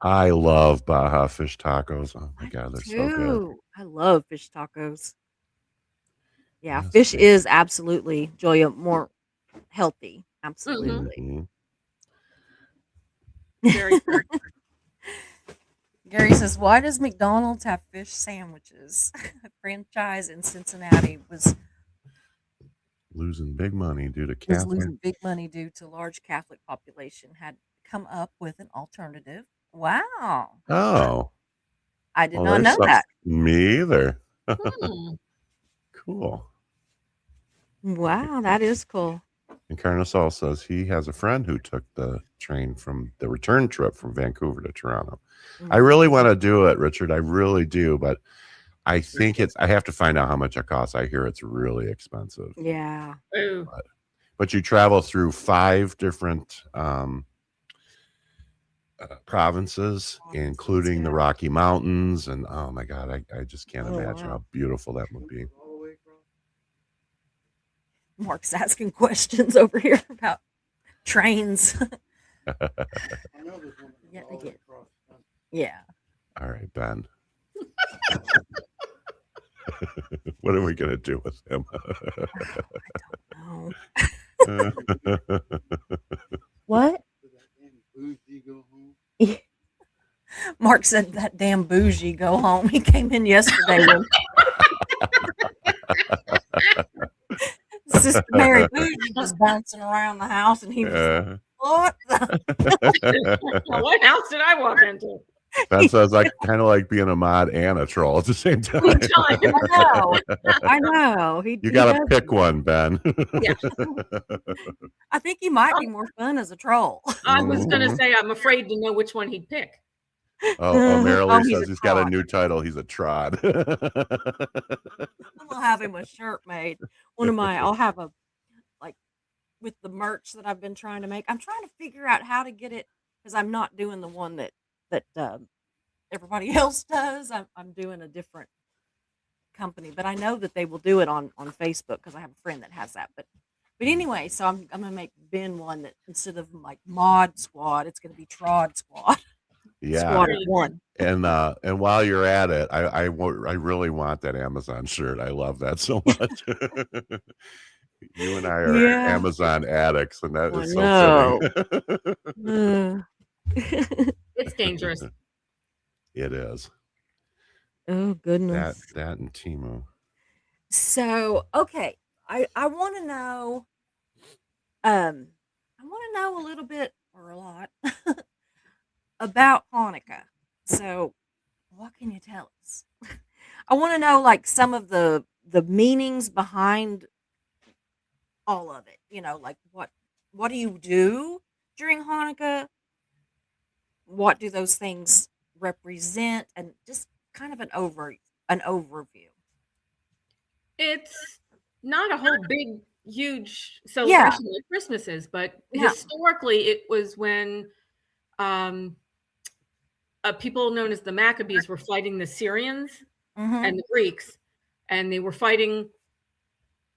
Speaker 3: I love Baja fish tacos. Oh my
Speaker 2: I
Speaker 3: god,
Speaker 2: do
Speaker 3: they're so good.
Speaker 2: too. I love fish tacos. Yeah,
Speaker 3: Yes,
Speaker 2: fish
Speaker 3: they-
Speaker 2: is absolutely, Julia, more healthy. Absolutely.
Speaker 3: Mhm.
Speaker 4: Very good.
Speaker 2: Gary says, "Why does McDonald's have fish sandwiches?" A franchise in Cincinnati was
Speaker 3: Losing big money due to
Speaker 2: was
Speaker 3: Catholic.
Speaker 2: losing big money due to large Catholic population. Had come up with an alternative. Wow,
Speaker 3: Oh,
Speaker 2: I did
Speaker 3: well,
Speaker 2: not
Speaker 3: there's
Speaker 2: know
Speaker 3: some.
Speaker 2: that.
Speaker 3: Me either.
Speaker 4: Hmm.
Speaker 3: Cool.
Speaker 2: Wow, that is cool.
Speaker 3: And Carnosol says he has a friend who took the train from the return trip from Vancouver to Toronto. I really want to do it, Richard. I really do, but I think I have to find out how much it costs. I hear it's really expensive.
Speaker 2: Yeah.
Speaker 4: Ooh.
Speaker 3: But you travel through 5 different provinces, including the Rocky Mountains. And oh my God, I just can't
Speaker 2: Oh,
Speaker 3: imagine
Speaker 2: wow.
Speaker 3: how beautiful that would be.
Speaker 2: Mark's asking questions over here about trains. Yeah, I get. Yeah.
Speaker 3: All right, Ben. What are we going to do with him?
Speaker 2: Oh. What? Mark said that damn bougie go home. He came in yesterday when Sister Mary Bougie was bouncing around the house, and he was like, "What?"
Speaker 4: Now, what house did I walk into?
Speaker 3: That sounds like kind of like being a mod and a troll at the same time.
Speaker 2: I know.
Speaker 3: You got to pick one, Ben.
Speaker 4: Yeah.
Speaker 2: I think he might be more fun as a troll.
Speaker 4: I was going to say, I'm afraid to know which one he'd pick.
Speaker 3: Oh, Marilee
Speaker 2: he's
Speaker 3: says
Speaker 2: a
Speaker 3: he's got a
Speaker 2: trod.
Speaker 3: new title. He's a trod.
Speaker 2: I'll have him a shirt made. I'll have with the merch that I've been trying to make. I'm trying to figure out how to get it because I'm not doing the one that everybody else does. I'm doing a different company, but I know that they will do it on Facebook because I have a friend that has that. But anyway, so I'm gonna make Ben one that instead of like Mod Squad, it's gonna be Trod Squad.
Speaker 3: Yeah.
Speaker 2: Squad of one.
Speaker 3: And while you're at it, I really want that Amazon shirt. I love that so much. You and I are
Speaker 2: Yeah.
Speaker 3: Amazon addicts, and that
Speaker 2: I
Speaker 3: is
Speaker 2: know.
Speaker 3: so fitting.
Speaker 4: It's dangerous.
Speaker 3: It is.
Speaker 2: Oh goodness.
Speaker 3: That and Temu.
Speaker 2: So okay, I want to know. I want to know a little bit or a lot about Hanukkah. So, what can you tell us? I want to know like some of the meanings behind all of it. Like what do you do during Hanukkah? What do those things represent, and just kind of an overview.
Speaker 4: It's not a whole big, huge celebration like Christmas is, but
Speaker 2: Yeah.
Speaker 4: historically it was when um, people known as the Maccabees were fighting the Syrians
Speaker 2: Mhm.
Speaker 4: and the Greeks, and they were fighting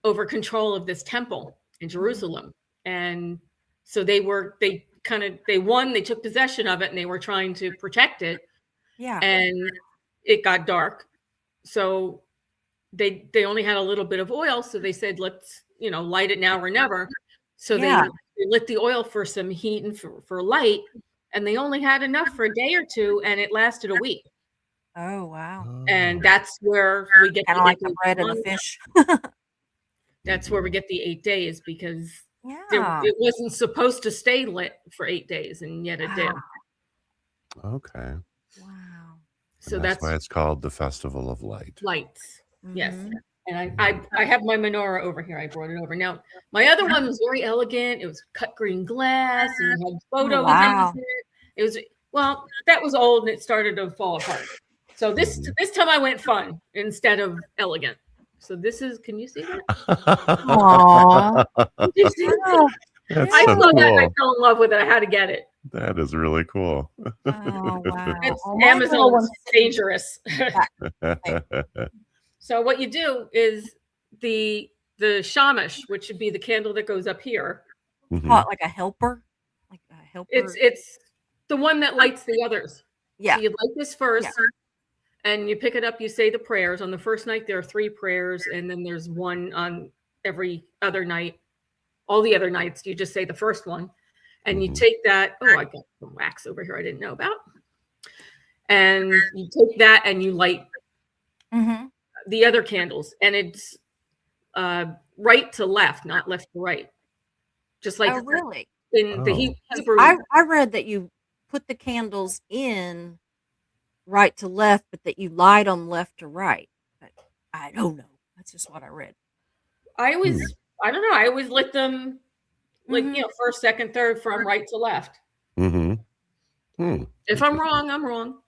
Speaker 4: over control of this temple in Jerusalem. And so they won, they took possession of it, and they were trying to protect it.
Speaker 2: Yeah.
Speaker 4: And it got dark. So they only had a little bit of oil. So they said, let's, light it now or never. So
Speaker 2: Yeah.
Speaker 4: they lit the oil for some heat and for light, and they only had enough for a day or two, and it lasted a week.
Speaker 2: Oh, wow.
Speaker 4: And that's where we get
Speaker 2: Kind of like the bread and the fish.
Speaker 4: That's where we get the 8 days, because
Speaker 2: Yeah.
Speaker 4: it wasn't supposed to stay lit for 8 days, and yet it did.
Speaker 3: Okay.
Speaker 2: Wow.
Speaker 4: So
Speaker 3: And that's why it's called the Festival of Light.
Speaker 4: lights. Yes.
Speaker 2: Mhm.
Speaker 4: And I have my menorah over here. I brought it over. Now, my other one was very elegant. It was cut green glass, and it had photos
Speaker 2: wow.
Speaker 4: in it. It was, well, that was old, and it started to fall apart. So this time I went fun instead of elegant. So this is, can you see that?
Speaker 2: Aw.
Speaker 4: Can you see that?
Speaker 3: That's
Speaker 4: I
Speaker 3: so
Speaker 4: saw that and I
Speaker 3: cool.
Speaker 4: fell in love with it. I had to get it.
Speaker 3: That is really cool.
Speaker 2: Oh, wow.
Speaker 4: It's
Speaker 2: Well, my little
Speaker 4: Amazon's
Speaker 2: one's
Speaker 4: dangerous.
Speaker 3: Mhm.
Speaker 4: So what you do is the shamash, which would be the candle that goes up here.
Speaker 2: call it like a helper. Like a helper.
Speaker 4: It's the one that lights the others.
Speaker 2: Yeah.
Speaker 4: So you light this first, and you pick it up. You say the prayers. On the first night, there are 3 prayers, and then there's one on every other night. All the other nights, you just say the first one, and you take that. Oh, I got some wax over here I didn't know about. And you take that and you light
Speaker 2: Mhm.
Speaker 4: the other candles, and it's right to left, not left to right. Just like
Speaker 2: Oh, really?
Speaker 4: in the
Speaker 3: Oh.
Speaker 4: Hebrew.
Speaker 2: I read that you put the candles in right to left, but that you light them left to right. But I don't know. That's just what I read.
Speaker 4: I don't know. I always lit them like,
Speaker 2: Mhm.
Speaker 4: first, second, third from right to left.
Speaker 3: Mm-hmm. Hmm.
Speaker 4: If I'm wrong, I'm wrong.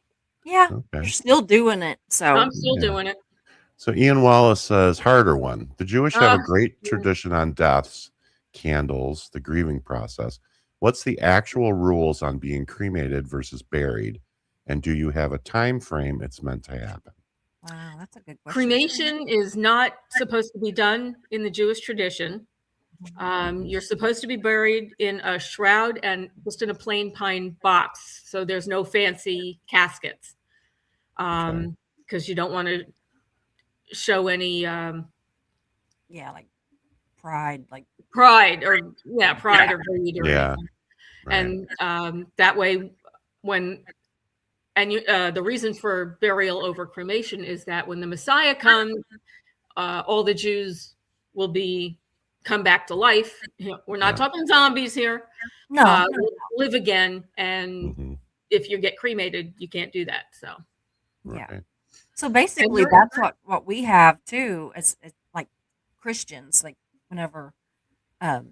Speaker 2: Yeah.
Speaker 3: Okay.
Speaker 2: You're still doing it. So
Speaker 4: I'm still
Speaker 3: Yeah.
Speaker 4: doing it.
Speaker 3: So Ian Wallace says, harder one. The Jewish have a great
Speaker 4: Yeah.
Speaker 3: tradition on deaths, candles, the grieving process. What's the actual rules on being cremated versus buried? And do you have a time frame it's meant to happen?
Speaker 2: wow, that's a good question.
Speaker 4: Cremation is not supposed to be done in the Jewish tradition. You're supposed to be buried in a shroud and just in a plain pine box. So there's no fancy caskets. Because you don't want to show any
Speaker 2: Yeah, like pride, like
Speaker 4: pride or pride or greed or
Speaker 3: Yeah.
Speaker 4: anything.
Speaker 3: Right.
Speaker 4: And that way the reason for burial over cremation is that when the Messiah comes, all the Jews will come back to life. We're not talking zombies here.
Speaker 2: no.
Speaker 4: Will live again, and
Speaker 3: Mhm.
Speaker 4: if you get cremated, you can't do that. So
Speaker 2: Yeah.
Speaker 3: Right.
Speaker 2: So basically,
Speaker 4: you're-
Speaker 2: that's what we have too, as like Christians, like whenever the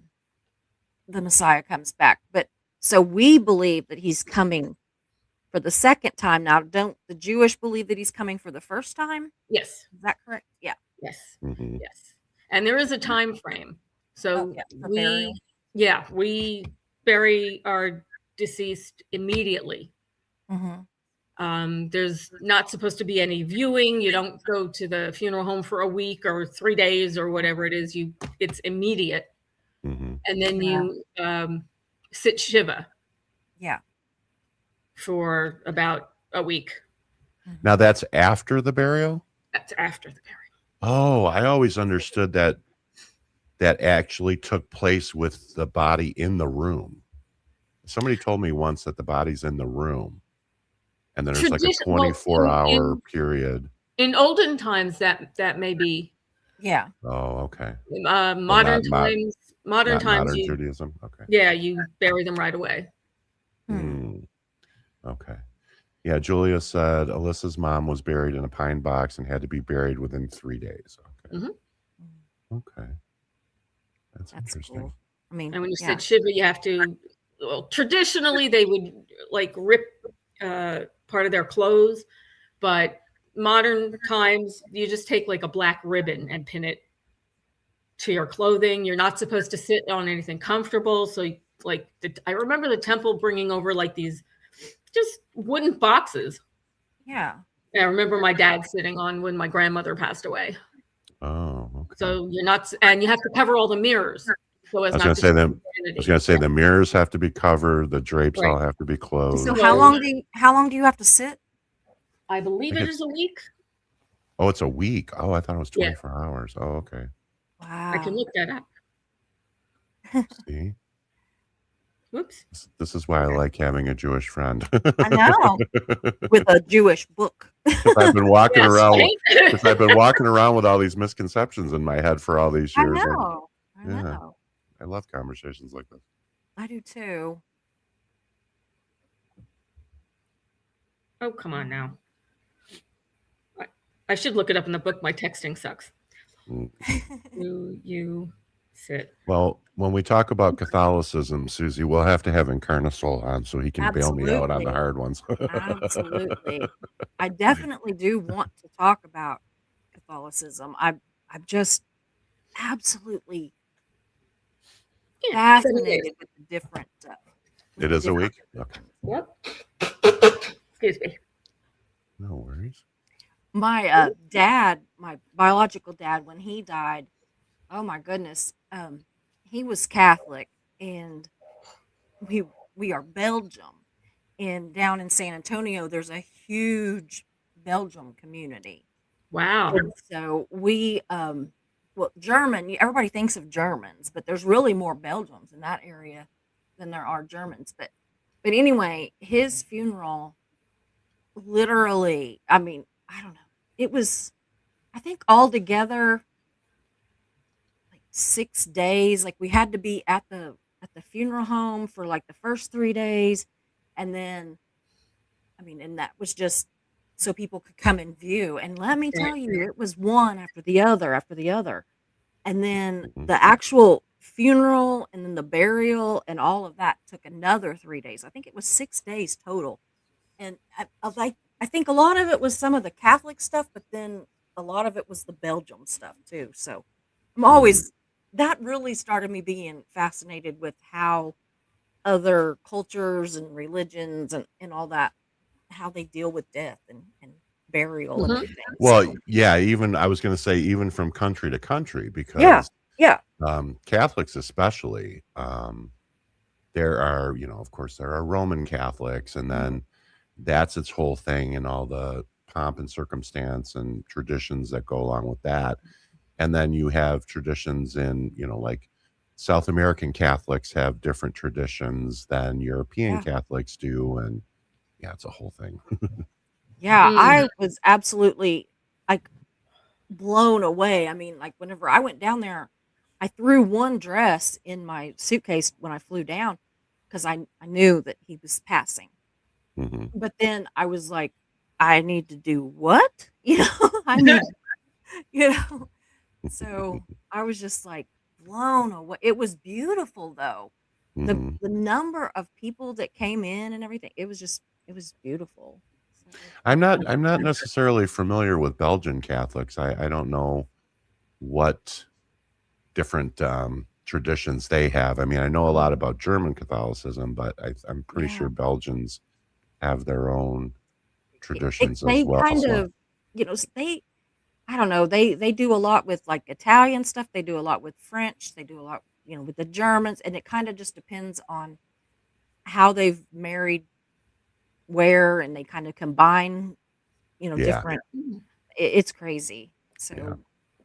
Speaker 2: Messiah comes back. But so we believe that he's coming for the second time. Now, don't the Jewish believe that he's coming for the first time?
Speaker 4: yes,
Speaker 2: Is that correct? Yeah.
Speaker 4: yes,
Speaker 3: Mhm.
Speaker 4: yes. And there is a time frame. So
Speaker 2: Oh, yeah, for burial.
Speaker 4: we bury our deceased immediately.
Speaker 2: Mm-hmm.
Speaker 4: There's not supposed to be any viewing. You don't go to the funeral home for a week or 3 days or whatever it is. It's immediate.
Speaker 3: Mhm.
Speaker 4: And then you sit Shiva
Speaker 2: Yeah.
Speaker 4: for about a week.
Speaker 3: Now that's after the burial?
Speaker 4: That's after the burial.
Speaker 3: Oh, I always understood that actually took place with the body in the room. Somebody told me once that the body's in the room, and then there's like a
Speaker 4: Well,
Speaker 3: 24-hour period.
Speaker 4: In olden times, that may be.
Speaker 2: Yeah.
Speaker 3: Oh, okay.
Speaker 4: Modern times,
Speaker 3: Not modern
Speaker 4: you
Speaker 3: Judaism. Okay.
Speaker 4: you bury them right away.
Speaker 3: Okay. Yeah, Julia said Alyssa's mom was buried in a pine box and had to be buried within 3 days. Okay.
Speaker 4: Mhm.
Speaker 3: Okay. That's interesting.
Speaker 2: Cool. I mean,
Speaker 4: And when you sit Shiva, you have to. Well, traditionally, they would like rip part of their clothes, but modern times, you just take like a black ribbon and pin it to your clothing. You're not supposed to sit on anything comfortable. So, I remember the temple bringing over like these just wooden boxes.
Speaker 2: Yeah.
Speaker 4: And I remember my dad sitting on when my grandmother passed away.
Speaker 3: Oh, okay.
Speaker 4: So you're not, and you have to cover all the mirrors. So as
Speaker 3: I was
Speaker 4: not
Speaker 3: gonna
Speaker 4: to
Speaker 3: say
Speaker 4: show
Speaker 3: them. I
Speaker 4: humanity.
Speaker 3: was gonna say the mirrors have to be covered. The drapes
Speaker 4: Right.
Speaker 3: all have to be closed.
Speaker 2: So
Speaker 4: So-
Speaker 2: how long do you have to sit?
Speaker 4: I believe
Speaker 3: I
Speaker 4: it
Speaker 3: think
Speaker 4: is a week.
Speaker 3: Oh, it's a week. Oh, I thought it was
Speaker 4: Yeah.
Speaker 3: 24 hours. Oh, okay.
Speaker 2: Wow.
Speaker 4: I can look that up.
Speaker 3: See,
Speaker 4: Whoops.
Speaker 3: this is why I like having a Jewish friend.
Speaker 2: I know. With a Jewish book.
Speaker 3: I've been walking
Speaker 4: Yes,
Speaker 3: around.
Speaker 4: right?
Speaker 3: Because I've been walking around with all these misconceptions in my head for all these
Speaker 2: I
Speaker 3: years. and
Speaker 2: know. I
Speaker 3: yeah.
Speaker 2: know.
Speaker 3: I love conversations like this.
Speaker 2: I do too.
Speaker 4: Oh, come on now. I should look it up in the book. My texting sucks.
Speaker 3: Mm.
Speaker 4: You sit.
Speaker 3: Well, when we talk about Catholicism, Susie, we'll have to have Encarnasoul on so he can bail me out on the
Speaker 2: Absolutely.
Speaker 3: hard ones.
Speaker 2: Absolutely. I definitely do want to talk about Catholicism. I'm just absolutely
Speaker 4: Yeah, 7 days.
Speaker 2: fascinated with the different
Speaker 3: It is a week? Okay.
Speaker 4: Yep. Excuse me.
Speaker 3: No worries.
Speaker 2: My dad, my biological dad, when he died, oh my goodness, he was Catholic, and we are Belgium, and down in San Antonio, there's a huge Belgium community.
Speaker 4: Wow.
Speaker 2: And so we, well, German, everybody thinks of Germans, but there's really more Belgians in that area than there are Germans. But anyway, his funeral, literally, I mean, I don't know. It was, I think altogether, like 6 days. Like we had to be at the funeral home for like the first 3 days, and then, I mean, and that was just so people could come and view. And let me tell you, it was one after the other. And then the actual funeral and then the burial and all of that took another 3 days. I think it was 6 days total. And I think a lot of it was some of the Catholic stuff, but then a lot of it was the Belgium stuff too. So I'm always, that really started me being fascinated with how other cultures and religions and all that, how they deal with death and burial and
Speaker 4: Mhm.
Speaker 2: everything.
Speaker 3: Well,
Speaker 2: So,
Speaker 3: yeah, even I was going to say, even from country to country, because
Speaker 2: yeah.
Speaker 3: Catholics especially, there are, of course, there are Roman Catholics, and then that's its whole thing and all the pomp and circumstance and traditions that go along with that. And then you have traditions in, like South American Catholics have different traditions than European
Speaker 2: Yeah.
Speaker 3: Catholics do. And yeah, it's a whole thing.
Speaker 2: Yeah,
Speaker 4: Mm.
Speaker 2: I was absolutely like blown away. I mean, like whenever I went down there, I threw one dress in my suitcase when I flew down because I knew that he was passing.
Speaker 3: Mhm.
Speaker 2: But then I was like, I need to do what? I need, you know. So I was just like blown away. It was beautiful though.
Speaker 3: Mhm.
Speaker 2: The number of people that came in and everything, it was beautiful. So,
Speaker 3: I'm not necessarily familiar with Belgian Catholics. I don't know what different traditions they have. I mean, I know a lot about German Catholicism, but I'm pretty
Speaker 2: Yeah.
Speaker 3: sure Belgians have their own traditions
Speaker 2: they
Speaker 3: as well.
Speaker 2: kind
Speaker 3: So,
Speaker 2: of, I don't know, they do a lot with like Italian stuff. They do a lot with French. They do a lot, with the Germans, and it kind of just depends on how they've married where, and they kind of combine,
Speaker 3: Yeah.
Speaker 2: different. It's crazy. So,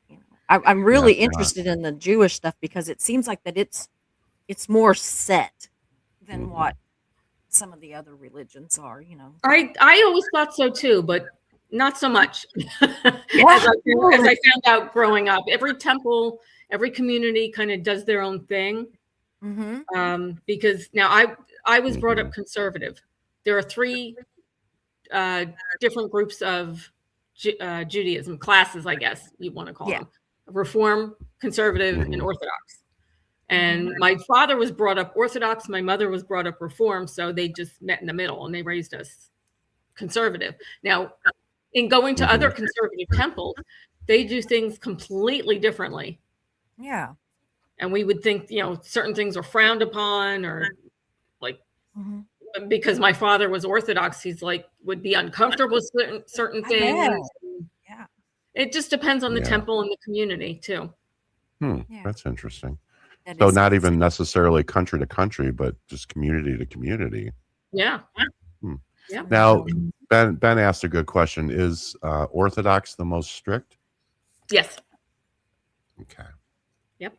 Speaker 3: Yeah.
Speaker 2: I'm really
Speaker 3: it's not-
Speaker 2: interested in the Jewish stuff because it seems like that it's more set than
Speaker 3: Mhm.
Speaker 2: what some of the other religions are.
Speaker 4: I always thought so too, but not so much.
Speaker 2: Yeah.
Speaker 4: as I found out growing up, every temple, every community kind of does their own thing.
Speaker 2: Mm-hmm.
Speaker 4: Because now I was brought up conservative. There are 3 different groups of Judaism classes, I guess you want to call
Speaker 2: Yeah.
Speaker 4: them: Reform, Conservative, and
Speaker 3: Mhm.
Speaker 4: Orthodox. And my father was brought up Orthodox. My mother was brought up Reform. So they just met in the middle and they raised us conservative. Now, in going to other conservative temples, they do things completely differently.
Speaker 2: Yeah.
Speaker 4: And we would think, certain things are frowned upon or like
Speaker 2: Mhm.
Speaker 4: because my father was Orthodox, he's like would be uncomfortable with certain
Speaker 2: I
Speaker 4: things.
Speaker 2: Yeah.
Speaker 4: It just depends on the
Speaker 3: Yeah.
Speaker 4: temple and the community too.
Speaker 2: Yeah.
Speaker 3: That's interesting.
Speaker 2: That
Speaker 3: So
Speaker 2: is
Speaker 3: not
Speaker 2: interesting.
Speaker 3: even necessarily country to country, but just community to community.
Speaker 4: Yeah.
Speaker 3: Hmm.
Speaker 4: Yeah.
Speaker 3: Now, Ben asked a good question. Is Orthodox the most strict?
Speaker 4: Yes.
Speaker 3: Okay.
Speaker 4: Yep.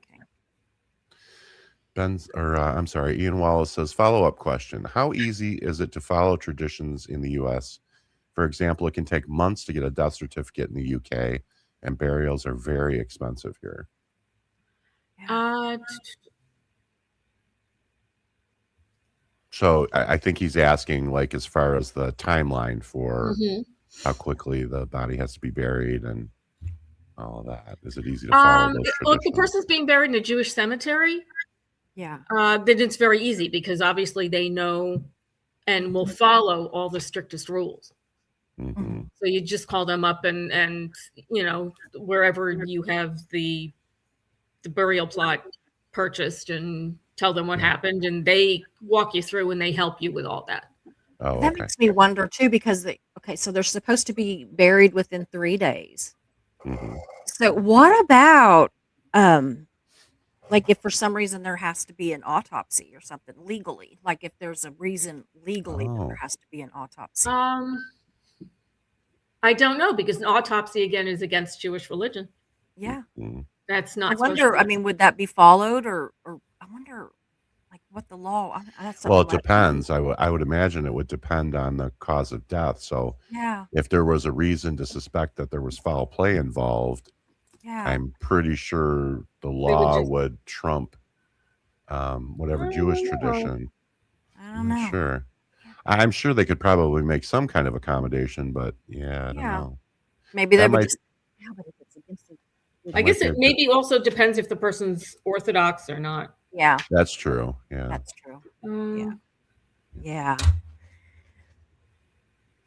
Speaker 3: I'm sorry, Ian Wallace says, follow-up question. How easy is it to follow traditions in the U.S.? For example, it can take months to get a death certificate in the UK, and burials are very expensive here. So I think he's asking, like, as far as the timeline for how quickly the body has to be buried and all of that. Is it easy to follow those traditions?
Speaker 4: Well, if the person's being buried in a Jewish cemetery,
Speaker 2: Yeah.
Speaker 4: then it's very easy because obviously they know and will follow all the strictest rules.
Speaker 3: Mhm.
Speaker 4: So you just call them up and you know, wherever you have the burial plot purchased, and tell them what happened, and they walk you through and they help you with all that.
Speaker 3: Oh,
Speaker 2: That
Speaker 3: okay.
Speaker 2: makes me wonder too, because so they're supposed to be buried within 3 days.
Speaker 3: Mhm.
Speaker 2: So what about like if for some reason there has to be an autopsy or something legally, like if there's a reason legally that
Speaker 3: Oh.
Speaker 2: there has to be an autopsy?
Speaker 4: I don't know, because an autopsy again is against Jewish religion.
Speaker 2: Yeah.
Speaker 3: Mhm.
Speaker 4: That's
Speaker 2: I
Speaker 4: not supposed
Speaker 2: wonder,
Speaker 4: to
Speaker 2: I
Speaker 4: be.
Speaker 2: mean, would that be followed or I wonder like what the law that's
Speaker 3: Well, it
Speaker 2: something like-
Speaker 3: depends. I would imagine it would depend on the cause of death. So
Speaker 2: Yeah.
Speaker 3: if there was a reason to suspect that there was foul play involved,
Speaker 2: Yeah.
Speaker 3: I'm pretty sure the
Speaker 4: would
Speaker 3: law
Speaker 4: just-
Speaker 3: would trump whatever Jewish tradition.
Speaker 2: I
Speaker 3: I'm
Speaker 2: don't
Speaker 3: not
Speaker 2: know.
Speaker 3: sure. I'm sure they could probably make some kind of accommodation, but yeah, I don't
Speaker 2: Yeah.
Speaker 3: know.
Speaker 2: Maybe they
Speaker 3: That
Speaker 2: would
Speaker 3: might-
Speaker 2: just but if it's against the
Speaker 4: I guess
Speaker 3: might
Speaker 4: it
Speaker 3: be a
Speaker 4: maybe also depends if the person's Orthodox or not.
Speaker 2: Yeah,
Speaker 3: That's true. Yeah.
Speaker 2: that's true.
Speaker 4: Um,
Speaker 2: Yeah.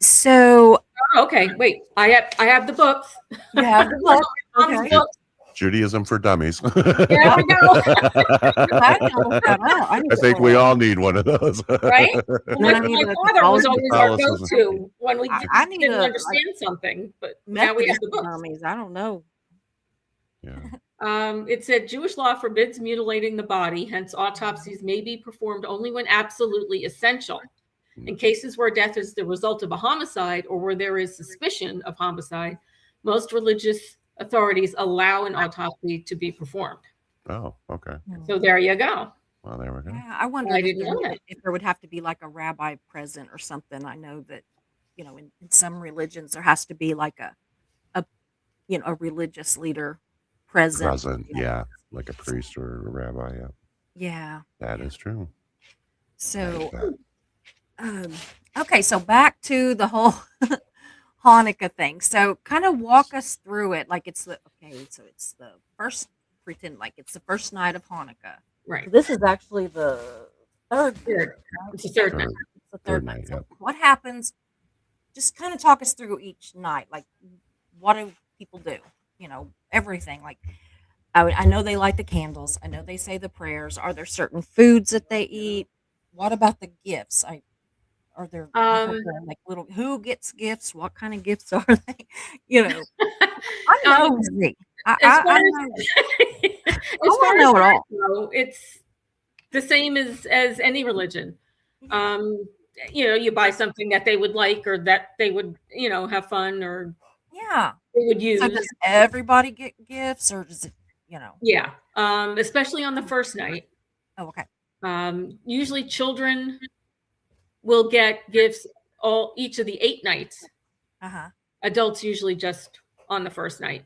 Speaker 2: So
Speaker 4: okay, wait. I have the books.
Speaker 2: you have the book.
Speaker 4: Mom's
Speaker 2: Okay.
Speaker 4: books.
Speaker 3: Judaism for dummies.
Speaker 4: There we go.
Speaker 2: I need to look that up. I need
Speaker 3: I
Speaker 2: to
Speaker 3: think
Speaker 2: look
Speaker 3: we
Speaker 2: that up.
Speaker 3: all need one of those.
Speaker 4: Right? Well,
Speaker 2: Then I
Speaker 4: my
Speaker 2: need to
Speaker 4: father was always our
Speaker 3: Catholicism.
Speaker 4: go-to when we
Speaker 2: I need
Speaker 4: didn't
Speaker 2: to,
Speaker 4: understand something, but now we have
Speaker 2: Methodist
Speaker 4: the books.
Speaker 2: dummies. I don't know.
Speaker 3: Yeah.
Speaker 4: It said Jewish law forbids mutilating the body, hence autopsies may be performed only when absolutely essential. In cases where death is the result of a homicide or where there is suspicion of homicide, most religious authorities allow an autopsy to be performed.
Speaker 3: Oh, okay.
Speaker 4: So there you go.
Speaker 3: Well, there we go.
Speaker 2: Yeah, I wonder
Speaker 4: I
Speaker 2: if
Speaker 4: didn't know that.
Speaker 2: there would have to be like a rabbi present or something. I know that, you know, in some religions there has to be like a a religious leader present.
Speaker 3: Present,
Speaker 2: you know.
Speaker 3: yeah, like a priest or a rabbi. Yeah,
Speaker 2: Yeah.
Speaker 3: that is true.
Speaker 2: So
Speaker 3: That-
Speaker 2: okay, so back to the whole Hanukkah thing. So kind of walk us through it. Like it's the first, pretend like it's the first night of Hanukkah.
Speaker 4: Right.
Speaker 2: This is actually the third.
Speaker 4: Third. It's the third night.
Speaker 2: It's the
Speaker 3: Third
Speaker 2: third night.
Speaker 3: night,
Speaker 2: So
Speaker 3: yep.
Speaker 2: what happens? Just kind of talk us through each night. Like, what do people do? You know, everything. Like, I know they light the candles. I know they say the prayers. Are there certain foods that they eat? What about the gifts? Are there like little? Who gets gifts? What kind of gifts are they? You know, I'm nosy.
Speaker 4: As
Speaker 2: I
Speaker 4: far
Speaker 2: know.
Speaker 4: as
Speaker 2: wanna
Speaker 4: far
Speaker 2: know
Speaker 4: as
Speaker 2: it
Speaker 4: I
Speaker 2: all.
Speaker 4: know, it's the same as any religion. You know, you buy something that they would like or that they would, you know, have fun or
Speaker 2: Yeah.
Speaker 4: they would use.
Speaker 2: So does everybody get gifts, or does it? You know?
Speaker 4: Yeah. Especially on the first night.
Speaker 2: Oh, okay.
Speaker 4: Usually children will get gifts each of the 8 nights. Adults usually just on the first night.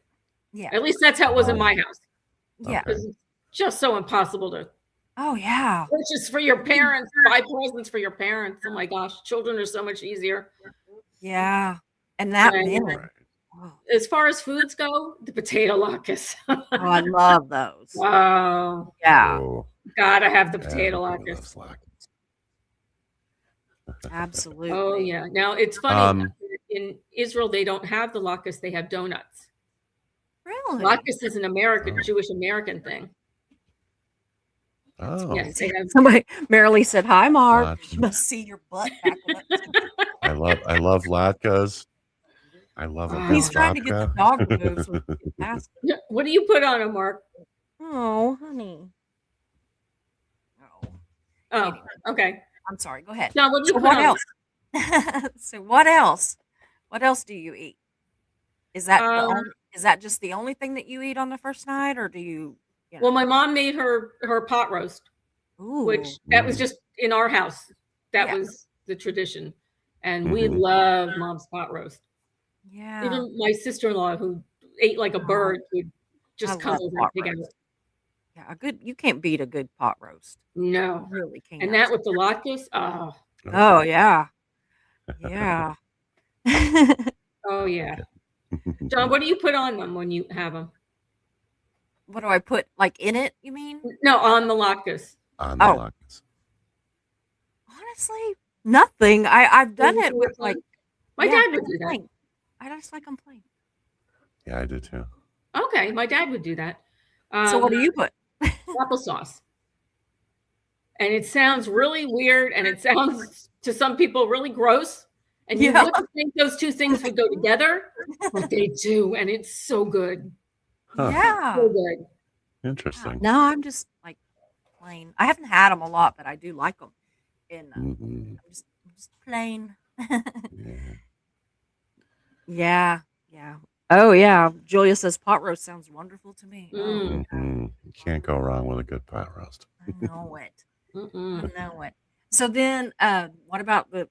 Speaker 2: Yeah.
Speaker 4: At least that's how it was in my house.
Speaker 2: Yeah.
Speaker 3: Okay.
Speaker 4: It's just so impossible to
Speaker 2: Oh, yeah.
Speaker 4: purchase for your parents, buy presents for your parents. Oh my gosh, children are so much easier.
Speaker 2: Yeah. And that
Speaker 4: Right.
Speaker 2: many.
Speaker 3: Right.
Speaker 2: Oh,
Speaker 4: As far as foods go, the potato latkes.
Speaker 2: I love those.
Speaker 4: Wow,
Speaker 2: Yeah,
Speaker 3: Oh,
Speaker 4: gotta have the potato
Speaker 3: everybody
Speaker 4: latkes.
Speaker 3: loves latkes.
Speaker 2: absolutely.
Speaker 4: Oh yeah. Now it's funny. In Israel, they don't have the latkes; they have donuts.
Speaker 2: Really?
Speaker 4: Latkes is an American,
Speaker 3: Oh.
Speaker 4: Jewish American thing.
Speaker 3: Oh,
Speaker 4: Yes, they have.
Speaker 2: Somebody, Marilee said, "Hi, Mark. You
Speaker 3: latkes.
Speaker 2: must see your butt backing up."
Speaker 3: I love latkes. I love a good
Speaker 2: He's trying to get the
Speaker 3: babka.
Speaker 2: dog removed so we can get past it.
Speaker 4: What do you put on them, Mark?
Speaker 2: Oh, honey. Oh,
Speaker 4: Oh,
Speaker 2: anyway,
Speaker 4: okay.
Speaker 2: I'm sorry. Go ahead.
Speaker 4: John, what do you
Speaker 2: So
Speaker 4: put
Speaker 2: what
Speaker 4: on them?
Speaker 2: else? So what else? What else do you eat? Is that the
Speaker 4: Um,
Speaker 2: only? Is that just the only thing that you eat on the first night, or do you? You
Speaker 4: well,
Speaker 2: know?
Speaker 4: my mom made her pot roast, which
Speaker 2: Ooh,
Speaker 4: that was
Speaker 3: Mm.
Speaker 4: just in our house. That
Speaker 2: yeah,
Speaker 4: was the tradition. And we
Speaker 3: Mhm.
Speaker 4: love mom's pot roast.
Speaker 2: yeah.
Speaker 4: Even my sister-in-law, who ate like a
Speaker 2: Oh,
Speaker 4: bird, would
Speaker 2: I
Speaker 4: just come
Speaker 2: love
Speaker 4: over and
Speaker 2: pot
Speaker 4: pick out.
Speaker 2: roast. Yeah, a good. You can't beat a good pot roast. You
Speaker 4: No.
Speaker 2: really
Speaker 4: And
Speaker 2: can't.
Speaker 4: that with the latkes, oh,
Speaker 2: Oh yeah, yeah.
Speaker 4: oh yeah. John, what do you put on them when you have them?
Speaker 2: What do I put like in it? You mean?
Speaker 4: No, on the latkes.
Speaker 3: On the
Speaker 2: Oh,
Speaker 3: latkes.
Speaker 2: honestly, nothing. I've done
Speaker 4: You
Speaker 2: it
Speaker 4: do
Speaker 2: with
Speaker 4: it
Speaker 2: like
Speaker 4: plain? My
Speaker 2: yeah,
Speaker 4: dad
Speaker 2: I
Speaker 4: would do
Speaker 2: just
Speaker 4: that.
Speaker 2: like I just like them plain.
Speaker 3: Yeah, I do too.
Speaker 4: Okay, my dad would do that.
Speaker 2: So what do you put?
Speaker 4: Applesauce. And it sounds really weird, and it sounds to some people really gross. And you
Speaker 2: Yeah.
Speaker 4: wouldn't think those two things would go together, but they do, and it's so good.
Speaker 3: Huh.
Speaker 2: Yeah.
Speaker 4: So good.
Speaker 2: Yeah.
Speaker 3: Interesting.
Speaker 2: No, I'm just like plain. I haven't had them a lot, but I do like them. And
Speaker 3: Mhm.
Speaker 2: I'm just plain.
Speaker 3: Yeah.
Speaker 2: Yeah, yeah. Oh yeah. Julia says pot roast sounds wonderful to me. Oh,
Speaker 4: Mm.
Speaker 3: Mhm. You can't go wrong with a good pot roast.
Speaker 2: I know it. I
Speaker 4: Mm-mm.
Speaker 2: know it. So then, what about the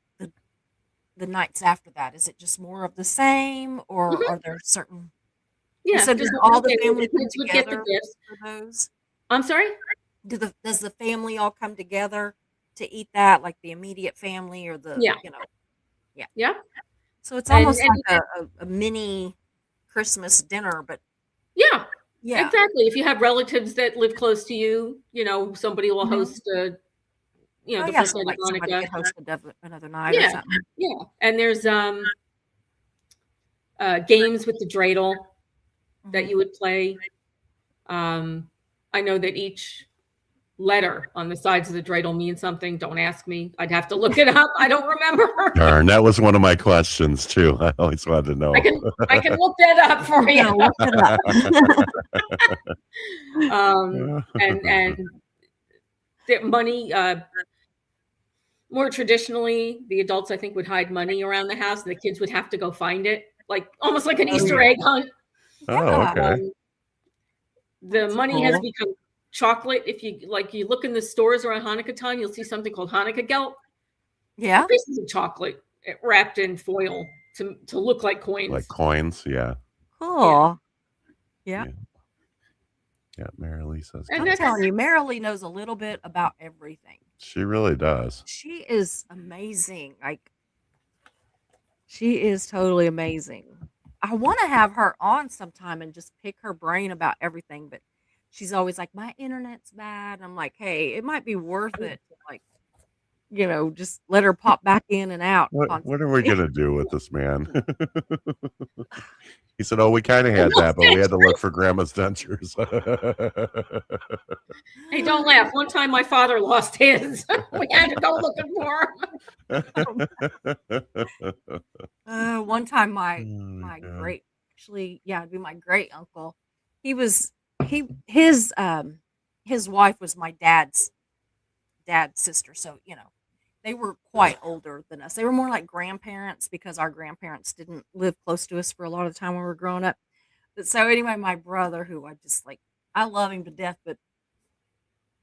Speaker 2: nights after that? Is it just more of the same, or
Speaker 4: Mhm.
Speaker 2: are there certain?
Speaker 4: Yeah,
Speaker 2: So
Speaker 4: just
Speaker 2: does all the
Speaker 4: okay, well,
Speaker 2: family
Speaker 4: the
Speaker 2: come
Speaker 4: kids would get the
Speaker 2: together
Speaker 4: gifts.
Speaker 2: for those?
Speaker 4: I'm sorry?
Speaker 2: Does the family all come together to eat that, like the immediate family or the
Speaker 4: Yeah.
Speaker 2: yeah.
Speaker 4: Yeah.
Speaker 2: So it's
Speaker 4: And
Speaker 2: almost
Speaker 4: and
Speaker 2: like a mini Christmas dinner, but
Speaker 4: yeah,
Speaker 2: yeah.
Speaker 4: exactly. If you have relatives that live close to you, somebody will
Speaker 2: Mhm.
Speaker 4: host
Speaker 2: Oh
Speaker 4: the
Speaker 2: yeah,
Speaker 4: first
Speaker 2: so
Speaker 4: night
Speaker 2: like
Speaker 4: of
Speaker 2: somebody
Speaker 4: Hanukkah.
Speaker 2: could host another night or
Speaker 4: Yeah.
Speaker 2: something.
Speaker 4: Yeah. And there's games with the dreidel that
Speaker 2: Mhm.
Speaker 4: you would play. I know that each letter on the sides of the dreidel means something. Don't ask me. I'd have to look it up. I don't remember.
Speaker 3: Darn, that was one of my questions too. I always wanted to know.
Speaker 4: I can look that up for
Speaker 2: Yeah,
Speaker 4: you.
Speaker 2: look it up.
Speaker 4: And the money, more traditionally, the adults I think would hide money around the house, and the kids would have to go find it, like almost like an
Speaker 2: Oh,
Speaker 4: Easter
Speaker 2: yeah.
Speaker 4: egg hunt.
Speaker 3: Oh,
Speaker 2: Yeah.
Speaker 3: okay.
Speaker 4: The
Speaker 2: That's
Speaker 4: money has
Speaker 2: cool.
Speaker 4: become chocolate. If you look in the stores around Hanukkah time, you'll see something called Hanukkah gelt.
Speaker 2: Yeah.
Speaker 4: Pieces of chocolate wrapped in foil to look like coins.
Speaker 3: Like coins, yeah.
Speaker 2: Cool. Yeah.
Speaker 3: Yeah, Marilee says.
Speaker 4: And
Speaker 2: I'm
Speaker 4: that's-
Speaker 2: telling you, Marilee knows a little bit about everything.
Speaker 3: She really does.
Speaker 2: She is amazing. Like, she is totally amazing. I want to have her on sometime and just pick her brain about everything, but she's always like, my internet's bad. I'm like, hey, it might be worth it to just let her pop back in and out.
Speaker 3: What are we
Speaker 2: constantly.
Speaker 3: gonna do with this man? He said, "Oh, we kind of had that, but we had to look for grandma's dentures."
Speaker 4: Hey, don't laugh. One time my father lost his. We had to go looking for him.
Speaker 2: One time my
Speaker 3: Oh, God.
Speaker 2: great it'd be my great uncle. His wife was my dad's sister, so they were quite older than us. They were more like grandparents because our grandparents didn't live close to us for a lot of the time when we were growing up. But so anyway, my brother, who I love him to death, but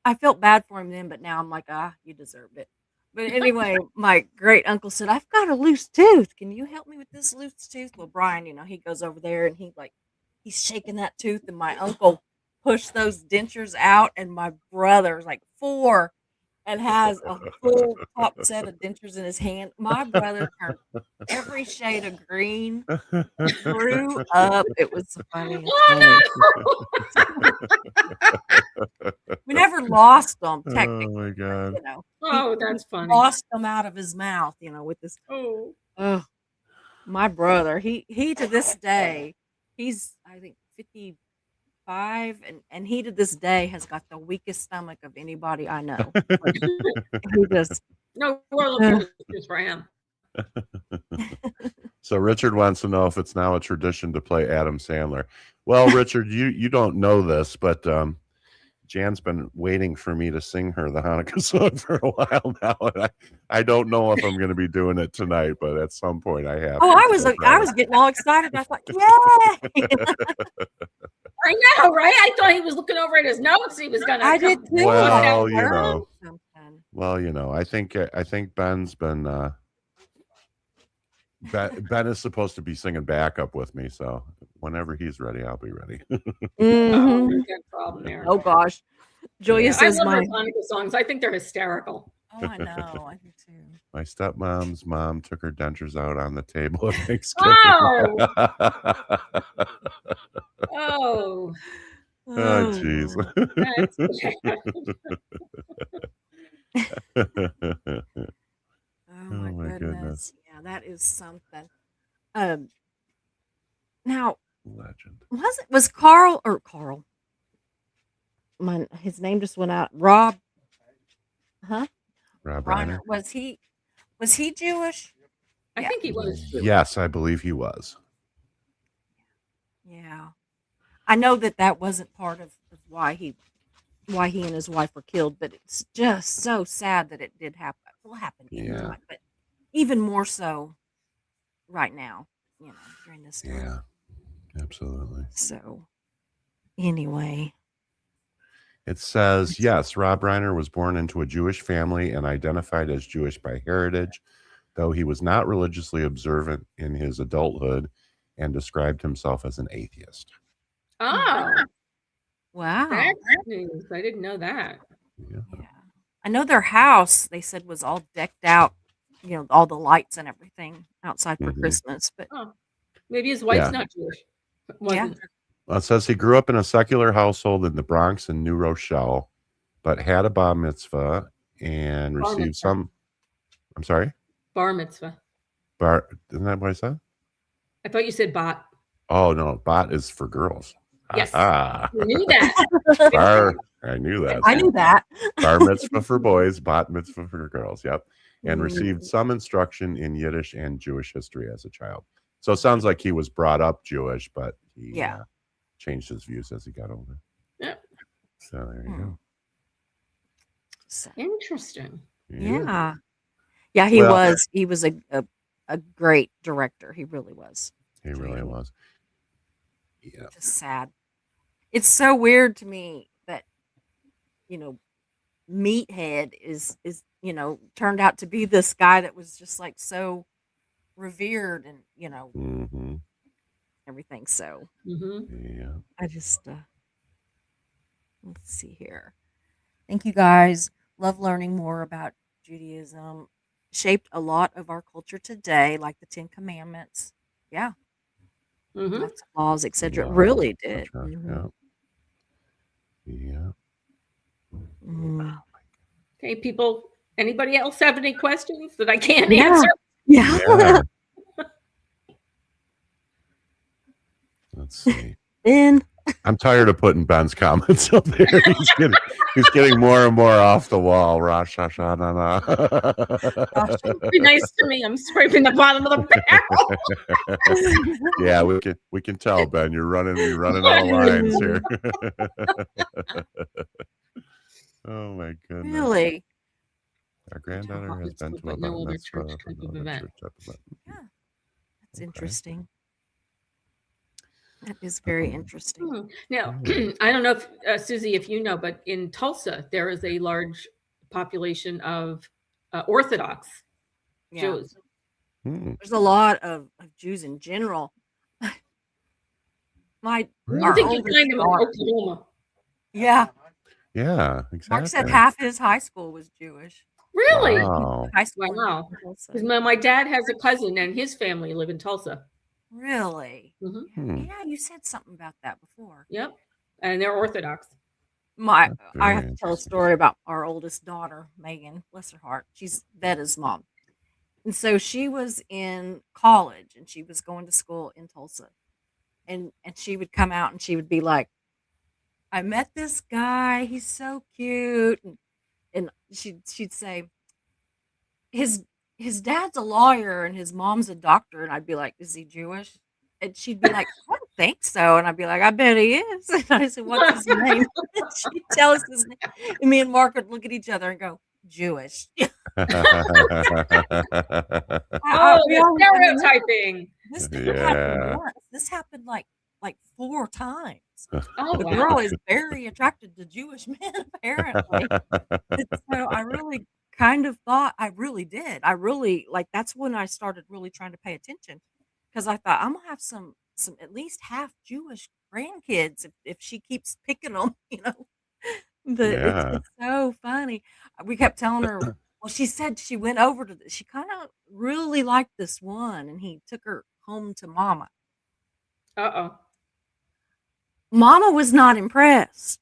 Speaker 2: I felt bad for him then, but now I'm like, you deserved it. But anyway, my great uncle said, I've got a loose tooth. Can you help me with this loose tooth? Well, Brian, he goes over there and he's shaking that tooth, and my uncle pushed those dentures out, and my brother's like 4 and has a full top set of dentures in his hand. My brother turned every shade of green, threw up. It was the funniest. We never lost them,
Speaker 3: Oh
Speaker 2: technically.
Speaker 3: my God.
Speaker 4: Oh, that's funny.
Speaker 2: Lost them out of his mouth, with this.
Speaker 4: Oh.
Speaker 2: My brother, he to this day, he's I think 5, and he to this day has got the weakest stomach of anybody I know. Like, he just
Speaker 4: No roller coasters for him.
Speaker 3: So Richard wants to know if it's now a tradition to play Adam Sandler. Well, Richard, you don't know this, but Jan's been waiting for me to sing her the Hanukkah song for a while now, and I don't know if I'm going to be doing it tonight, but at some point I have.
Speaker 2: Oh,
Speaker 3: to.
Speaker 2: I was getting all excited. I thought, yay!
Speaker 4: I know, right? I thought he was looking over at his notes. He was gonna.
Speaker 2: I did too.
Speaker 3: Well,
Speaker 2: I learned something.
Speaker 3: Well, I think Ben's been. Ben is supposed to be singing backup with me, so whenever he's ready, I'll be ready.
Speaker 2: Mhm.
Speaker 4: Good problem there.
Speaker 2: Oh gosh, Julia
Speaker 4: I
Speaker 2: says
Speaker 4: love
Speaker 2: my.
Speaker 4: those Hanukkah songs. I think they're hysterical.
Speaker 2: Oh, I know. I do too.
Speaker 3: My stepmom's mom took her dentures out on the table at Thanksgiving.
Speaker 4: Oh,
Speaker 3: Oh, jeez.
Speaker 4: that's
Speaker 2: Oh my
Speaker 3: my
Speaker 2: goodness.
Speaker 3: goodness.
Speaker 2: Yeah, that is something. Now
Speaker 3: Legend.
Speaker 2: was Carl? His name just went out. Rob, huh?
Speaker 3: Rob
Speaker 2: Reiner.
Speaker 3: Reiner.
Speaker 2: Was he Jewish?
Speaker 4: I
Speaker 2: Yeah.
Speaker 4: think he was too.
Speaker 3: Yes, I believe he was.
Speaker 2: Yeah. I know that wasn't part of why he and his wife were killed, but it's just so sad that it did happen. It will happen anytime, but even more so right now, during this time.
Speaker 3: Yeah, absolutely.
Speaker 2: So anyway.
Speaker 3: It says, yes, Rob Reiner was born into a Jewish family and identified as Jewish by heritage, though he was not religiously observant in his adulthood and described himself as an atheist.
Speaker 4: Oh,
Speaker 2: Wow.
Speaker 4: that's news. I didn't know that.
Speaker 3: Yeah.
Speaker 2: Yeah. I know their house, they said, was all decked out, all the lights and everything outside for
Speaker 3: Mhm.
Speaker 2: Christmas. But
Speaker 4: Maybe his wife's
Speaker 3: Yeah.
Speaker 4: not Jewish.
Speaker 2: yeah.
Speaker 4: Wasn't.
Speaker 3: Well, it says he grew up in a secular household in the Bronx and New Rochelle, but had a bar mitzvah and
Speaker 4: Bar
Speaker 3: received
Speaker 4: mitzvah.
Speaker 3: some. I'm sorry?
Speaker 4: Bar mitzvah.
Speaker 3: Isn't that what I said?
Speaker 4: I thought you said bot.
Speaker 3: Oh, no. Bat is for girls.
Speaker 4: Yes.
Speaker 3: Ah,
Speaker 4: You knew that.
Speaker 3: bar. I knew that.
Speaker 2: I knew that.
Speaker 3: Bar mitzvah for boys, bat mitzvah for girls. Yep. And
Speaker 2: Mm.
Speaker 3: received some instruction in Yiddish and Jewish history as a child. So it sounds like he was brought up Jewish, but he
Speaker 2: Yeah.
Speaker 3: changed his views as he got older.
Speaker 4: Yep.
Speaker 3: So there you go.
Speaker 2: So,
Speaker 4: Interesting.
Speaker 2: yeah. Yeah, he
Speaker 3: Well-
Speaker 2: was. He was a great director. He really was.
Speaker 3: He really was. Yeah.
Speaker 2: Just sad. It's so weird to me that, Meathead is turned out to be this guy that was just like so revered and,
Speaker 3: Mm-hmm.
Speaker 2: everything. So
Speaker 4: Mm-hmm.
Speaker 3: Yeah.
Speaker 2: I just let's see here. Thank you guys. Love learning more about Judaism. Shaped a lot of our culture today, like the 10 Commandments. Yeah.
Speaker 4: Mm-hmm.
Speaker 2: Lots of laws, etc.
Speaker 3: Laws,
Speaker 2: Really did.
Speaker 3: etc.
Speaker 2: Mhm.
Speaker 3: Yeah.
Speaker 2: Mm.
Speaker 4: Okay, people. Anybody else have any questions that I can't
Speaker 2: Yeah.
Speaker 4: answer?
Speaker 2: Yeah.
Speaker 3: Yeah. Let's see.
Speaker 2: Ben.
Speaker 3: I'm tired of putting Ben's comments up there. He's getting more and more off the wall. Rosh Hashanah.
Speaker 4: Be nice to me. I'm scraping the bottom of the barrel.
Speaker 3: Yeah, we can tell, Ben. You're running out of lines here. Oh my goodness.
Speaker 2: Really?
Speaker 3: Our granddaughter has
Speaker 4: Mitzvah,
Speaker 3: been to
Speaker 4: but
Speaker 3: a
Speaker 4: no
Speaker 3: bar
Speaker 4: other
Speaker 3: mitzvah
Speaker 4: church
Speaker 3: for
Speaker 4: type of
Speaker 3: another
Speaker 4: event.
Speaker 3: church type of event.
Speaker 2: That's
Speaker 3: Okay.
Speaker 2: interesting. That is very
Speaker 3: Um,
Speaker 2: interesting.
Speaker 4: Now, I don't know if Susie, if you know, but in Tulsa there is a large population of Orthodox
Speaker 2: Yeah.
Speaker 4: Jews.
Speaker 3: Hmm.
Speaker 2: There's a lot of Jews in general.
Speaker 4: I
Speaker 3: Really?
Speaker 2: Our
Speaker 4: think you
Speaker 2: oldest
Speaker 4: find them in
Speaker 2: daughter-
Speaker 4: Oklahoma.
Speaker 2: Yeah.
Speaker 3: Yeah, exactly.
Speaker 2: Mark said half his high school was Jewish.
Speaker 4: Really?
Speaker 3: Wow.
Speaker 2: High school. in
Speaker 4: Wow.
Speaker 2: Tulsa.
Speaker 4: 'Cause my dad has a cousin and his family live in Tulsa.
Speaker 2: Really?
Speaker 3: Hmm.
Speaker 2: Yeah, you said something about that before.
Speaker 4: Yep. And they're Orthodox.
Speaker 2: I
Speaker 3: Very
Speaker 2: have to tell a
Speaker 3: interesting.
Speaker 2: story about our oldest daughter, Megan. Bless her heart. She's Veda's mom. And so she was in college and she was going to school in Tulsa. And she would come out and she would be like, I met this guy. He's so cute. And she'd say, his dad's a lawyer and his mom's a doctor. And I'd be like, is he Jewish? And she'd be like, I don't think so. And I'd be like, I bet he is. And I said, what's his name? And she'd tell us his name. And me and Mark would look at each other and go, Jewish.
Speaker 4: Oh,
Speaker 2: We
Speaker 4: you're
Speaker 2: always- I mean,
Speaker 4: stereotyping.
Speaker 2: this didn't happen
Speaker 3: Yeah.
Speaker 2: once. This happened like 4 times.
Speaker 4: Oh,
Speaker 2: The
Speaker 4: wow.
Speaker 2: girl is very attracted to Jewish men, apparently. And so I really kind of thought, I really did. I really, like, that's when I started really trying to pay attention, because I thought, I'm gonna have some at least half Jewish grandkids if she keeps picking them, you know. But
Speaker 3: Yeah.
Speaker 2: it's so funny. We kept telling her, well, she said she went over to, she kind of really liked this one, and he took her home to Mama.
Speaker 4: Uh-oh.
Speaker 2: Mama was not impressed.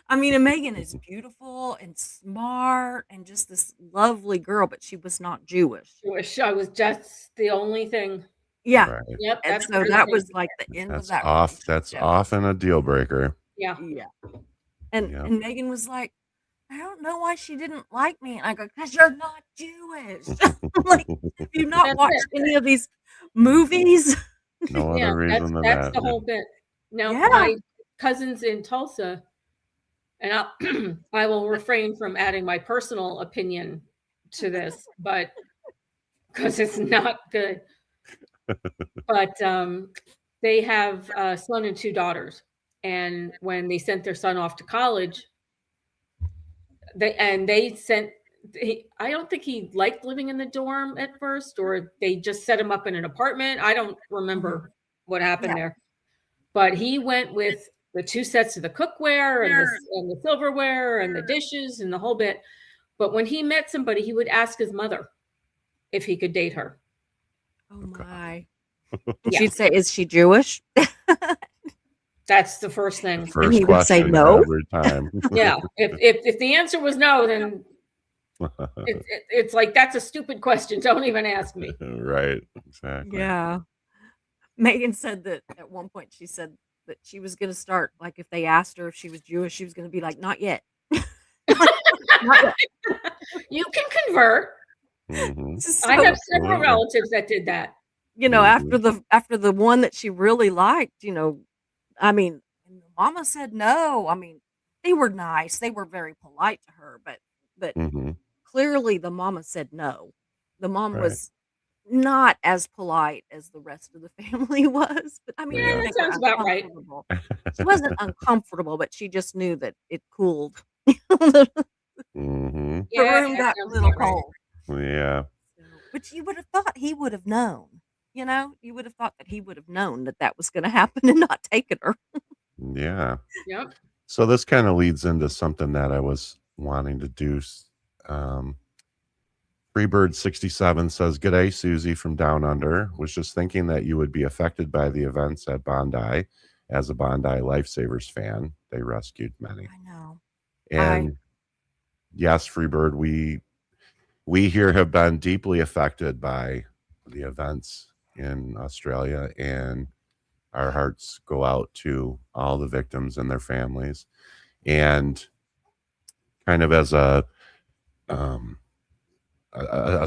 Speaker 2: I mean, and Megan is beautiful and smart and just this lovely girl, but she was not Jewish.
Speaker 4: Jewish. I was just the only thing.
Speaker 2: Yeah.
Speaker 3: Right.
Speaker 4: Yep.
Speaker 2: And
Speaker 4: That's
Speaker 2: so that
Speaker 4: crazy.
Speaker 2: was like the end
Speaker 3: That's
Speaker 2: of that
Speaker 3: off. That's
Speaker 2: relationship.
Speaker 3: often a deal breaker.
Speaker 4: Yeah.
Speaker 2: Yeah. And
Speaker 3: Yep.
Speaker 2: and Megan was like, I don't know why she didn't like me. And I go, because you're not Jewish. I'm like, have you not
Speaker 4: That's
Speaker 2: watched
Speaker 4: it.
Speaker 2: any of these movies?
Speaker 3: No
Speaker 4: Yeah,
Speaker 3: other reason than
Speaker 4: that's
Speaker 3: that.
Speaker 4: the whole bit. Now,
Speaker 2: Yeah.
Speaker 4: my cousins in Tulsa, and I will refrain from adding my personal opinion to this, but because it's not good. But they have a son and 2 daughters, and when they sent their son off to college, they sent. I don't think he liked living in the dorm at first, or they just set him up in an apartment. I don't remember what happened
Speaker 2: Yeah.
Speaker 4: there, but he went with the 2 sets of the cookware and the silverware and the dishes and the whole bit. But when he met somebody, he would ask his mother if he could date her.
Speaker 2: Oh
Speaker 3: Okay.
Speaker 2: my. And
Speaker 4: Yeah.
Speaker 2: she'd say, is she Jewish?
Speaker 4: That's the first thing.
Speaker 3: First
Speaker 2: he would say
Speaker 3: question
Speaker 2: no?
Speaker 3: every time.
Speaker 4: Yeah. If the answer was no, then it's like, that's a stupid question. Don't even ask me.
Speaker 3: Right. Exactly.
Speaker 2: Yeah. Megan said that at one point she said that she was going to start, like, if they asked her if she was Jewish, she was going to be like, not yet. Not yet.
Speaker 4: You can convert.
Speaker 3: Mhm.
Speaker 2: This is
Speaker 4: I
Speaker 2: so-
Speaker 4: have several
Speaker 3: Absolutely.
Speaker 4: relatives that did that.
Speaker 2: you know,
Speaker 3: Mhm.
Speaker 2: after the one that she really liked, you know, I mean, and the mama said no. I mean, they were nice. They were very polite to her, but
Speaker 3: Mhm.
Speaker 2: clearly the mama said no. The mom
Speaker 3: Right.
Speaker 2: was not as polite as the rest of the family was. But I mean,
Speaker 3: Yeah,
Speaker 2: it
Speaker 3: that
Speaker 2: made her
Speaker 4: sounds about right.
Speaker 2: uncomfortable. She wasn't uncomfortable, but she just knew that it cooled.
Speaker 3: Mhm.
Speaker 2: The room
Speaker 4: that
Speaker 2: got a
Speaker 4: sounds
Speaker 2: little
Speaker 4: about right.
Speaker 2: cold.
Speaker 3: Yeah.
Speaker 2: But you would have thought he would have known. You know, you would have thought that he would have known that that was going to happen and not taken her.
Speaker 3: Yeah.
Speaker 4: Yep.
Speaker 3: So this kind of leads into something that I was wanting to do. Freebird67 says, "G'day, Susie from Down Under. Was just thinking that you would be affected by the events at Bondi. As a Bondi Lifesavers fan, they rescued many."
Speaker 2: I know.
Speaker 3: And yes, Freebird, we here have been deeply affected by the events in Australia, and our hearts go out to all the victims and their families. And kind of as a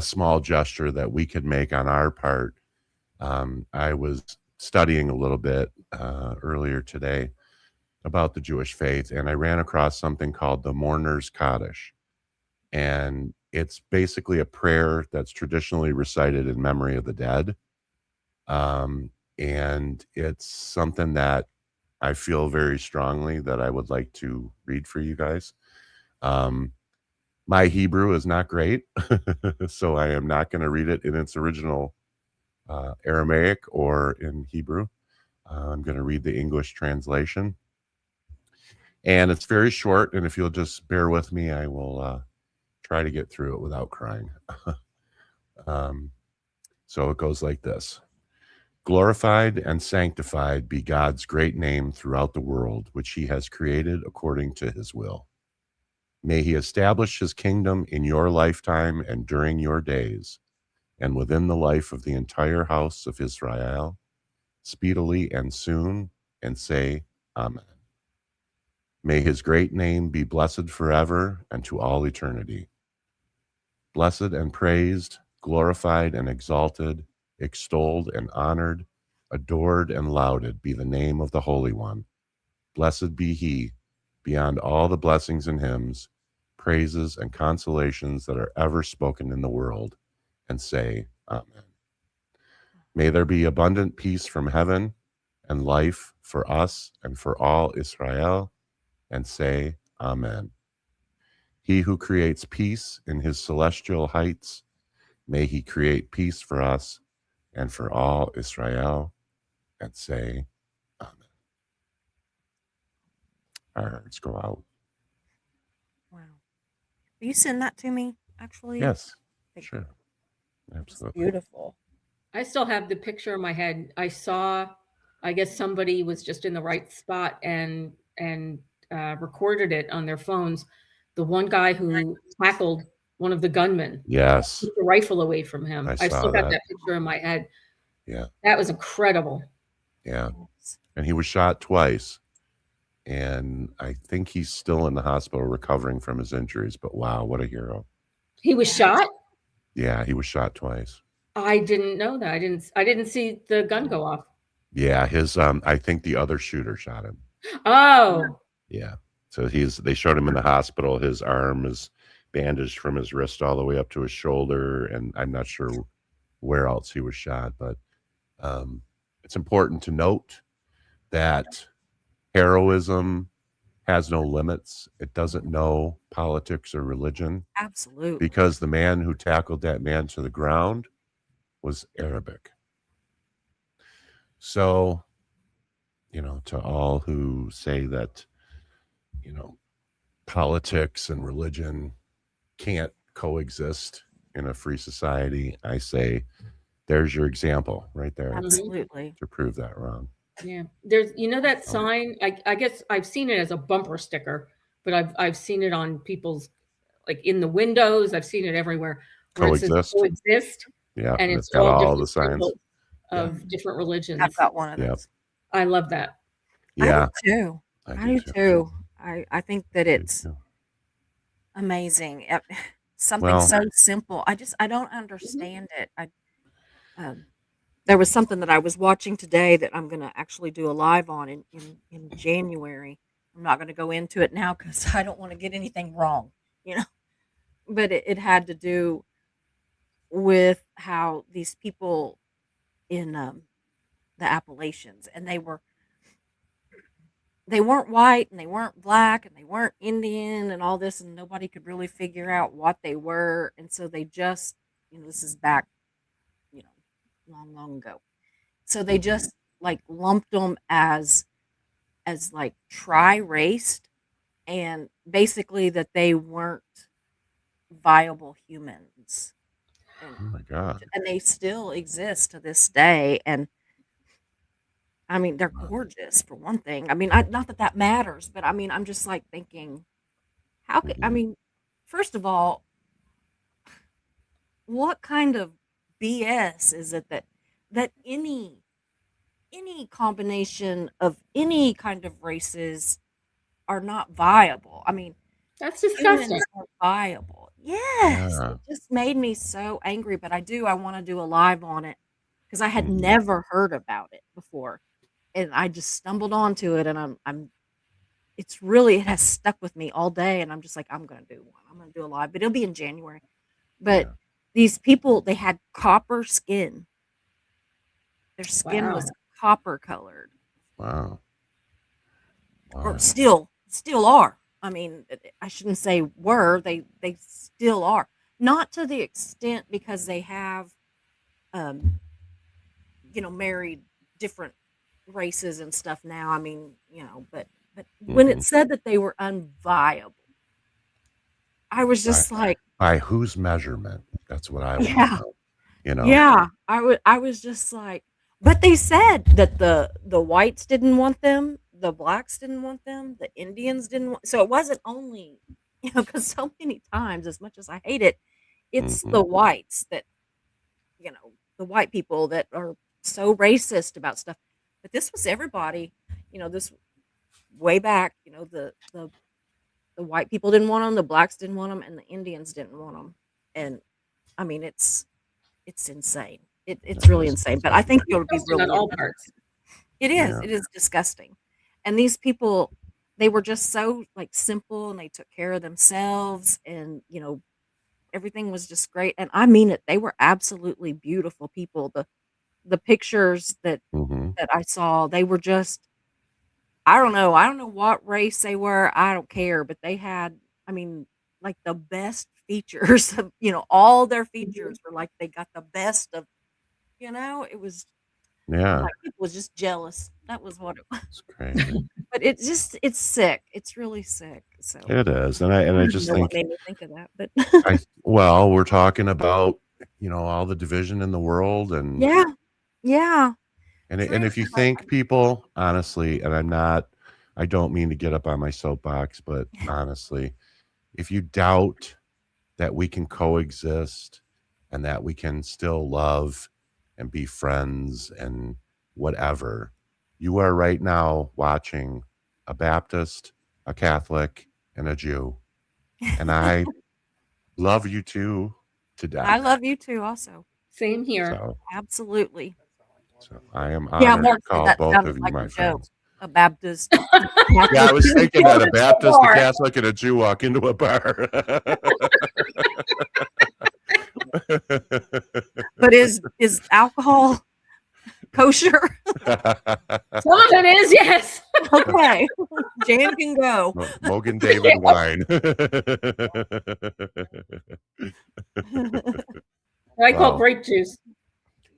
Speaker 3: small gesture that we could make on our part, I was studying a little bit earlier today about the Jewish faith, and I ran across something called the Mourner's Kaddish. And it's basically a prayer that's traditionally recited in memory of the dead. And it's something that I feel very strongly that I would like to read for you guys. My Hebrew is not great, so I am not going to read it in its original Aramaic or in Hebrew. I'm going to read the English translation. And it's very short, and if you'll just bear with me, I will try to get through it without crying. So it goes like this. Glorified and sanctified be God's great name throughout the world, which he has created according to his will. May he establish his kingdom in your lifetime and during your days, and within the life of the entire house of Israel, speedily and soon, and say, Amen. May his great name be blessed forever and to all eternity. Blessed and praised, glorified and exalted, extolled and honored, adored and lauded be the name of the Holy One. Blessed be he beyond all the blessings and hymns, praises and consolations that are ever spoken in the world, and say, Amen. May there be abundant peace from heaven and life for us and for all Israel, and say, Amen. He who creates peace in his celestial heights, may he create peace for us and for all Israel, and say, Amen. Our hearts go out.
Speaker 2: Wow. Will you send that to me, actually?
Speaker 3: Yes,
Speaker 2: Thank
Speaker 3: sure.
Speaker 2: It's
Speaker 3: Absolutely.
Speaker 2: beautiful.
Speaker 4: I still have the picture in my head. I saw, I guess somebody was just in the right spot and recorded it on their phones. The one guy who tackled one of the gunmen,
Speaker 3: Yes,
Speaker 4: took the rifle away from him.
Speaker 3: I
Speaker 4: I've
Speaker 3: saw
Speaker 4: still got
Speaker 3: that.
Speaker 4: that picture in my head.
Speaker 3: Yeah,
Speaker 4: That was incredible.
Speaker 3: yeah.
Speaker 2: Yes.
Speaker 3: And he was shot twice. And I think he's still in the hospital recovering from his injuries. But wow, what a hero.
Speaker 4: He was
Speaker 2: Yeah.
Speaker 4: shot?
Speaker 3: Yeah, he was shot twice.
Speaker 4: I didn't know that. I didn't see the gun go off.
Speaker 3: Yeah, his I think the other shooter shot him.
Speaker 4: Oh,
Speaker 3: Yeah. So they showed him in the hospital. His arm is bandaged from his wrist all the way up to his shoulder, and I'm not sure where else he was shot, but it's important to note that heroism has no limits. It doesn't know politics or religion,
Speaker 2: Absolutely.
Speaker 3: because the man who tackled that man to the ground was Arabic. So, to all who say that, politics and religion can't coexist in a free society, I say, there's your example right there
Speaker 2: Absolutely.
Speaker 3: to prove that wrong.
Speaker 4: yeah. There's, that sign. I guess I've seen it as a bumper sticker, but I've seen it on people's, like in the windows. I've seen it everywhere. Where it says
Speaker 3: Coexist.
Speaker 4: coexist,
Speaker 3: Yeah,
Speaker 4: and
Speaker 3: it's
Speaker 4: it's
Speaker 3: got all
Speaker 4: different
Speaker 3: the signs.
Speaker 4: symbols of different religions.
Speaker 2: I've got one of
Speaker 3: Yep.
Speaker 2: those.
Speaker 4: I love that.
Speaker 3: Yeah,
Speaker 2: I do too. I do too. I think that
Speaker 3: Me
Speaker 2: it's
Speaker 3: too.
Speaker 2: amazing. Something
Speaker 3: Well-
Speaker 2: so simple. I don't understand it. There was something that I was watching today that I'm going to actually do a live on in January. I'm not going to go into it now because I don't want to get anything wrong, But it had to do with how these people in the Appalachians, and they weren't white and they weren't black and they weren't Indian and all this, and nobody could really figure out what they were. And so they just, this is back, long, long ago. So they just like lumped them as like tri-raced, and basically that they weren't viable humans.
Speaker 3: Oh my God.
Speaker 2: And they still exist to this day. And I mean, they're gorgeous for one thing. I mean, not that matters, but I mean, I'm just like thinking, how could, I mean, first of all, what kind of BS is it that any combination of any kind of races are not viable? I mean,
Speaker 4: That's disgusting.
Speaker 2: humans are viable. Yes,
Speaker 3: Yeah.
Speaker 2: it just made me so angry. But I want to do a live on it because I had
Speaker 3: Mhm.
Speaker 2: never heard about it before, and I just stumbled onto it, and it has stuck with me all day, and I'm just like, I'm gonna do one. I'm gonna do a live, but it'll be in January. But
Speaker 3: Yeah.
Speaker 2: these people, they had copper skin. Their skin
Speaker 4: Wow.
Speaker 2: was copper colored,
Speaker 3: Wow.
Speaker 2: or
Speaker 3: Wow.
Speaker 2: still are. I mean, I shouldn't say were, they still are. Not to the extent because they have, married different races and stuff now. I mean, but when it
Speaker 3: Mhm.
Speaker 2: said that they were unviable, I was just like,
Speaker 3: By whose measurement? That's what I want
Speaker 2: Yeah.
Speaker 3: to know.
Speaker 2: yeah, I was just like, but they said that the whites didn't want them, the blacks didn't want them, the Indians didn't want. So it wasn't only, because so many times, as much as I hate it, it's the whites that, the white people that are so racist about stuff. But this was everybody. way back, the white people didn't want them, the blacks didn't want them, and the Indians didn't want them. And I mean, it's insane. It's really insane. But I think you'll be
Speaker 4: Disgusting
Speaker 2: really
Speaker 4: on all
Speaker 2: interested.
Speaker 4: parts.
Speaker 2: It is.
Speaker 3: Yeah.
Speaker 2: It is disgusting. And these people, they were just so like simple, and they took care of themselves, and everything was just great. And I mean it. They were absolutely beautiful people. The pictures that
Speaker 3: hmm
Speaker 2: I saw, they were just, I don't know. I don't know what race they were. I don't care, but they had, I mean, like the best features of, all their features were like they got the best of, it was
Speaker 3: Yeah,
Speaker 2: like people was just jealous. That was what it was.
Speaker 3: it's crazy.
Speaker 2: But it's sick. It's really sick. So
Speaker 3: It is, and
Speaker 2: I
Speaker 3: I
Speaker 2: don't
Speaker 3: just
Speaker 2: know what
Speaker 3: think
Speaker 2: made me think of that, but
Speaker 3: well, we're talking about all the division in the world, and
Speaker 2: yeah, yeah,
Speaker 3: and if you think people honestly, and I don't mean to get up on my soapbox, but honestly, if you doubt that we can coexist and that we can still love and be friends and whatever, you are right now watching a Baptist, a Catholic, and a Jew. And I love you two to death.
Speaker 2: I love you too, also.
Speaker 4: Same here.
Speaker 3: So,
Speaker 2: Absolutely.
Speaker 3: I am
Speaker 2: Yeah,
Speaker 3: honored
Speaker 2: Mark
Speaker 3: to
Speaker 2: said
Speaker 3: call
Speaker 2: that
Speaker 3: both
Speaker 2: sounded
Speaker 3: of you
Speaker 2: like
Speaker 3: my
Speaker 2: a joke.
Speaker 3: friends.
Speaker 2: A Baptist.
Speaker 3: Yeah, I was thinking that a Baptist, a
Speaker 4: Bar.
Speaker 3: Catholic, and a Jew walk into a bar.
Speaker 2: But is alcohol kosher?
Speaker 4: Some of it is, yes.
Speaker 2: Okay. Jan can go.
Speaker 3: Mogan David wine.
Speaker 4: I call
Speaker 3: Wow.
Speaker 4: grape juice.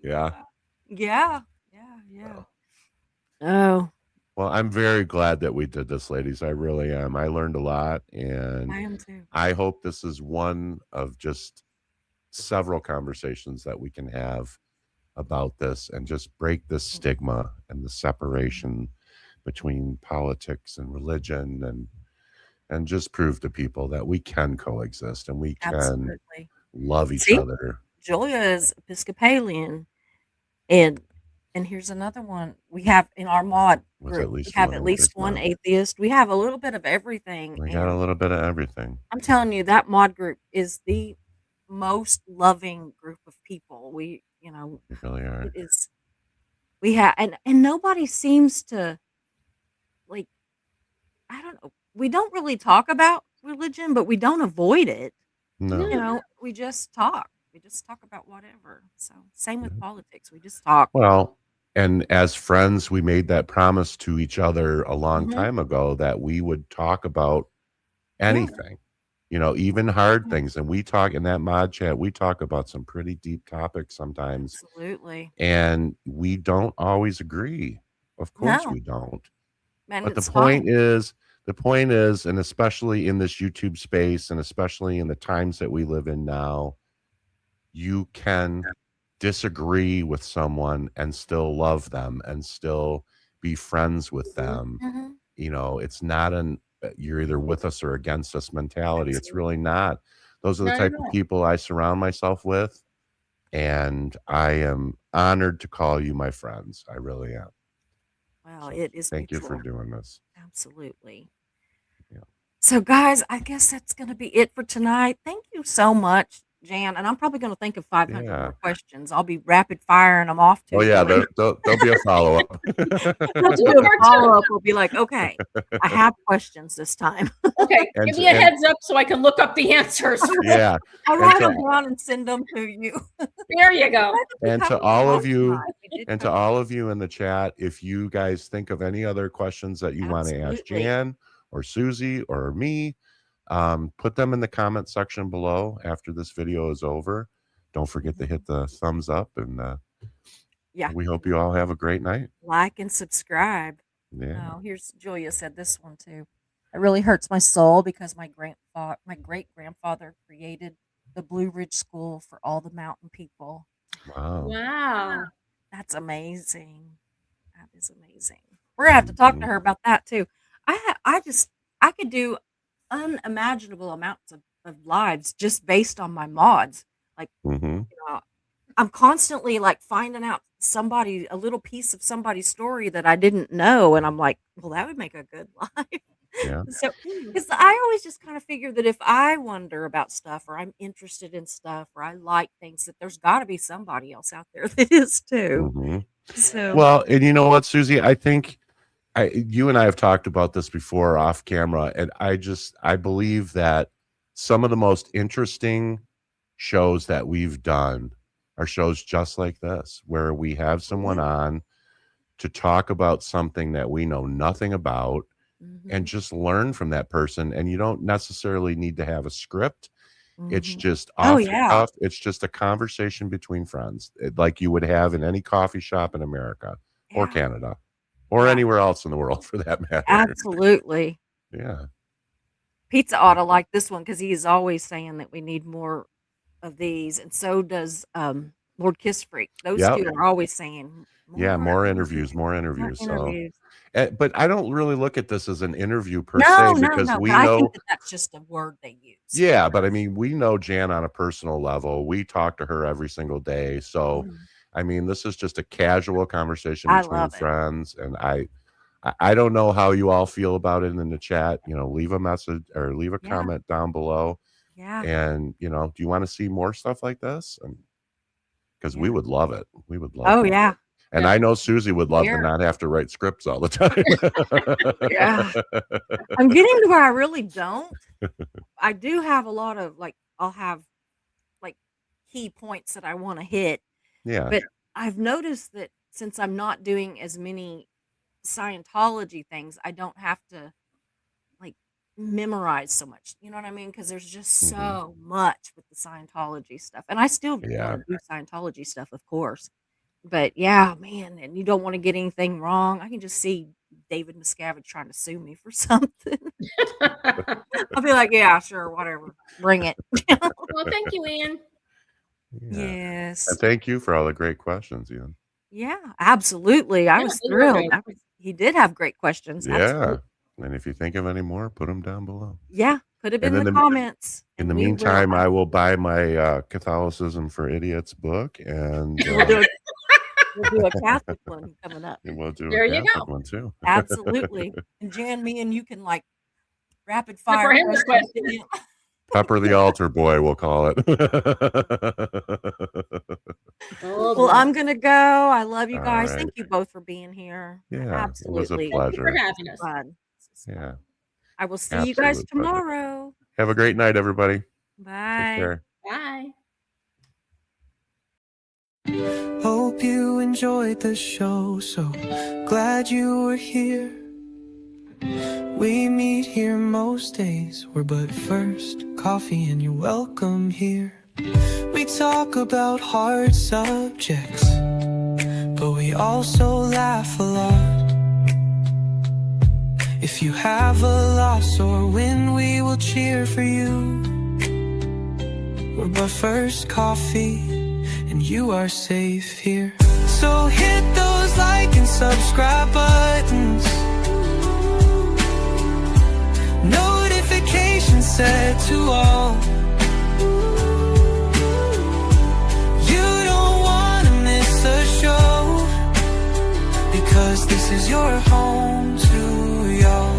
Speaker 3: Yeah.
Speaker 2: Yeah. Oh,
Speaker 3: Well, I'm very glad that we did this, ladies. I really am. I learned a lot, and
Speaker 2: I am too.
Speaker 3: I hope this is one of just several conversations that we can have about this and just break this stigma and the separation between politics and religion, and just prove to people that we can coexist and we can
Speaker 2: Absolutely.
Speaker 3: love each
Speaker 2: See?
Speaker 3: other.
Speaker 2: Julia is Episcopalian, and here's another one. We have in our mod
Speaker 3: With
Speaker 2: group,
Speaker 3: at
Speaker 2: we
Speaker 3: least
Speaker 2: have
Speaker 3: one
Speaker 2: at least
Speaker 3: atheist
Speaker 2: one
Speaker 3: now.
Speaker 2: atheist. We have a little bit of everything.
Speaker 3: We got a
Speaker 2: And
Speaker 3: little bit of everything.
Speaker 2: I'm telling you, that mod group is the most loving group of people. We
Speaker 3: We really are.
Speaker 2: it is. We have, and nobody seems to like. I don't know. We don't really talk about religion, but we don't avoid it.
Speaker 3: No.
Speaker 2: We just talk. We just talk about whatever. So same with politics. We just talk.
Speaker 3: Well, and as friends, we made that promise to each other a long
Speaker 2: Mhm.
Speaker 3: time ago that we would talk about anything, even hard things. And we talk in that mod chat, we talk about some pretty deep topics sometimes,
Speaker 2: Absolutely.
Speaker 3: and we don't always agree. Of course
Speaker 2: No.
Speaker 3: we don't.
Speaker 2: And
Speaker 3: But
Speaker 2: it's
Speaker 3: the
Speaker 2: fine.
Speaker 3: point is, and especially in this YouTube space, and especially in the times that we live in now, you can disagree with someone and still love them and still be friends with them.
Speaker 2: Mhm.
Speaker 3: It's not you're either with us or against us mentality. It's really not. Those are the
Speaker 4: Not
Speaker 3: type
Speaker 4: at
Speaker 3: of
Speaker 4: all.
Speaker 3: people I surround myself with, and I am honored to call you my friends. I really am.
Speaker 2: Well,
Speaker 3: So
Speaker 2: it is
Speaker 3: thank you for
Speaker 2: mutual.
Speaker 3: doing this.
Speaker 2: Absolutely.
Speaker 3: Yeah.
Speaker 2: So, guys, I guess that's going to be it for tonight. Thank you so much, Jan. And I'm probably going to think of 500
Speaker 3: Yeah.
Speaker 2: more questions. I'll be rapid firing them off to
Speaker 3: Oh
Speaker 2: you.
Speaker 3: yeah, there'll be a follow up.
Speaker 2: We'll do a follow up. We'll be like, okay, I have questions this time.
Speaker 4: Okay,
Speaker 3: And
Speaker 4: give
Speaker 3: to-
Speaker 4: me a
Speaker 3: and-
Speaker 4: heads up so I can look up the answers.
Speaker 3: Yeah,
Speaker 2: I'll
Speaker 3: And
Speaker 2: write
Speaker 3: to-
Speaker 2: them down and send them to you.
Speaker 4: There you go.
Speaker 3: and
Speaker 2: We
Speaker 3: to
Speaker 2: covered a
Speaker 3: all
Speaker 2: lot
Speaker 3: of you,
Speaker 2: tonight. We did
Speaker 3: and to
Speaker 2: cover-
Speaker 3: all of you in the chat, if you guys think of any other questions that you want to ask
Speaker 2: Absolutely.
Speaker 3: Jan or Susie or me, put them in the comment section below after this video is over. Don't forget to hit the thumbs up, and
Speaker 2: Yeah.
Speaker 3: we hope you all have a great night.
Speaker 2: Like and subscribe.
Speaker 3: Yeah.
Speaker 2: Oh, here's Julia said this one too. It really hurts my soul because my great grandfather created the Blue Ridge School for all the mountain people.
Speaker 3: Wow.
Speaker 4: Wow.
Speaker 2: That's amazing. That is amazing. We're gonna have to talk to her about that too. I could do unimaginable amounts of lives just based on my mods.
Speaker 3: hmm
Speaker 2: You know, I'm constantly like finding out a little piece of somebody's story that I didn't know, and I'm like, well, that would make a good life.
Speaker 3: Yeah.
Speaker 2: So,
Speaker 4: Hmm.
Speaker 2: because I always just kind of figure that if I wonder about stuff or I'm interested in stuff or I like things, that there's got to be somebody else out there that is too.
Speaker 3: hmm
Speaker 2: So,
Speaker 3: Well, and you know what, Susie? I think you and I have talked about this before off camera, and I believe that some of the most interesting shows that we've done are shows just like this, where we have someone on to talk about something that we know nothing about and
Speaker 2: mhm,
Speaker 3: just learn from that person. And you don't necessarily need to have a script. It's
Speaker 2: mhm.
Speaker 3: just
Speaker 2: Oh
Speaker 3: off the
Speaker 2: yeah,
Speaker 3: cuff. It's just a conversation between friends, like you would have in any coffee shop in America or
Speaker 2: yeah,
Speaker 3: Canada or
Speaker 2: yeah,
Speaker 3: anywhere else in the world for that matter.
Speaker 2: absolutely.
Speaker 3: Yeah.
Speaker 2: Pizza ought to like this one because he is always saying that we need more of these, and so does Lord Kiss Freak. Those
Speaker 3: Yep.
Speaker 2: two are always saying
Speaker 3: Yeah.
Speaker 2: more
Speaker 3: More
Speaker 2: interviews,
Speaker 3: interviews, more
Speaker 2: more
Speaker 3: interviews. So,
Speaker 2: interviews.
Speaker 3: but I don't really look at this as an interview per
Speaker 2: No,
Speaker 3: se
Speaker 2: no,
Speaker 3: because
Speaker 2: no.
Speaker 3: we
Speaker 2: But I think
Speaker 3: know,
Speaker 2: that that's just a word they use.
Speaker 3: yeah, but I mean, we know Jan on a personal level. We talk to her every single day. So,
Speaker 2: Mhm.
Speaker 3: I mean, this is just a casual conversation
Speaker 2: I
Speaker 3: between
Speaker 2: love it.
Speaker 3: friends. And I don't know how you all feel about it in the chat. Leave a message or leave a
Speaker 2: Yeah,
Speaker 3: comment down below.
Speaker 2: yeah,
Speaker 3: And, do you want to see more stuff like this? And because we
Speaker 2: yeah.
Speaker 3: would love it. We would love
Speaker 2: Oh
Speaker 3: it.
Speaker 2: yeah,
Speaker 3: And I know Susie would love to
Speaker 2: here.
Speaker 3: not have to write scripts all the time.
Speaker 2: Yeah. I'm getting to where I really don't. I do have a lot of I'll have like key points that I want to hit,
Speaker 3: Yeah.
Speaker 2: but I've noticed that since I'm not doing as many Scientology things, I don't have to like memorize so much. You know what I mean? Because there's just
Speaker 3: hmm
Speaker 2: so much with the Scientology stuff, and I still want
Speaker 3: Yeah.
Speaker 2: to do Scientology stuff, of course. But yeah, man, and you don't want to get anything wrong. I can just see David Miscavige trying to sue me for something. I'll be like, yeah, sure, whatever, bring it.
Speaker 4: Well, thank you, Ian.
Speaker 3: Yeah.
Speaker 2: Yes.
Speaker 3: And thank you for all the great questions, Ian.
Speaker 2: Yeah, absolutely. I
Speaker 4: Yeah,
Speaker 2: was
Speaker 4: those were
Speaker 2: thrilled.
Speaker 4: great.
Speaker 2: He did have great questions.
Speaker 3: Yeah.
Speaker 2: Absolutely.
Speaker 3: And if you think of any more, put them down below.
Speaker 2: Yeah, put it
Speaker 3: And
Speaker 2: in
Speaker 3: in
Speaker 2: the
Speaker 3: the
Speaker 2: comments.
Speaker 3: in
Speaker 2: And
Speaker 3: the
Speaker 2: we will
Speaker 3: meantime, I will buy my Catholicism for Idiots book, and
Speaker 2: we'll do a Catholic one coming up.
Speaker 3: we'll do
Speaker 4: There
Speaker 3: a
Speaker 4: you
Speaker 3: Catholic
Speaker 4: go.
Speaker 3: one too.
Speaker 2: Absolutely. And Jan, me and you can like rapid
Speaker 4: Pepper
Speaker 2: fire
Speaker 4: him with
Speaker 2: questions.
Speaker 4: questions.
Speaker 3: Pepper the altar boy, we'll call it.
Speaker 4: Oh,
Speaker 2: Well,
Speaker 4: boy.
Speaker 2: I'm gonna go. I love you
Speaker 3: All
Speaker 2: guys.
Speaker 3: right.
Speaker 2: Thank you both for being here.
Speaker 3: Yeah, it was a
Speaker 2: Absolutely.
Speaker 4: Thank you for
Speaker 3: pleasure.
Speaker 4: having us.
Speaker 2: Fun. This is fun.
Speaker 3: Yeah,
Speaker 2: I will see you guys
Speaker 3: absolute pleasure.
Speaker 2: tomorrow.
Speaker 3: Have a great night, everybody. Take
Speaker 2: Bye.
Speaker 3: care.
Speaker 4: Bye.
Speaker 1: Hope you enjoyed the show, so glad you were here. We meet here most days, we're but first coffee and you're welcome here. We talk about hard subjects, but we also laugh a lot. If you have a loss or win, we will cheer for you. We're but first coffee and you are safe here. So hit those like and subscribe buttons, notifications set to all. You don't want to miss a show, because this is your home to y'all.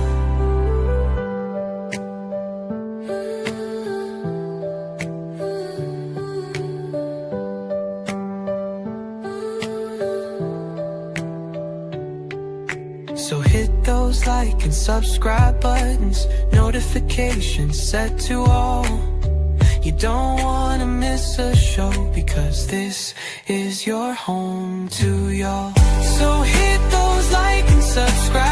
Speaker 1: So hit those like and subscribe buttons, notifications set to all. You don't want to miss a show, because this is your home to y'all. So hit those like and subscribe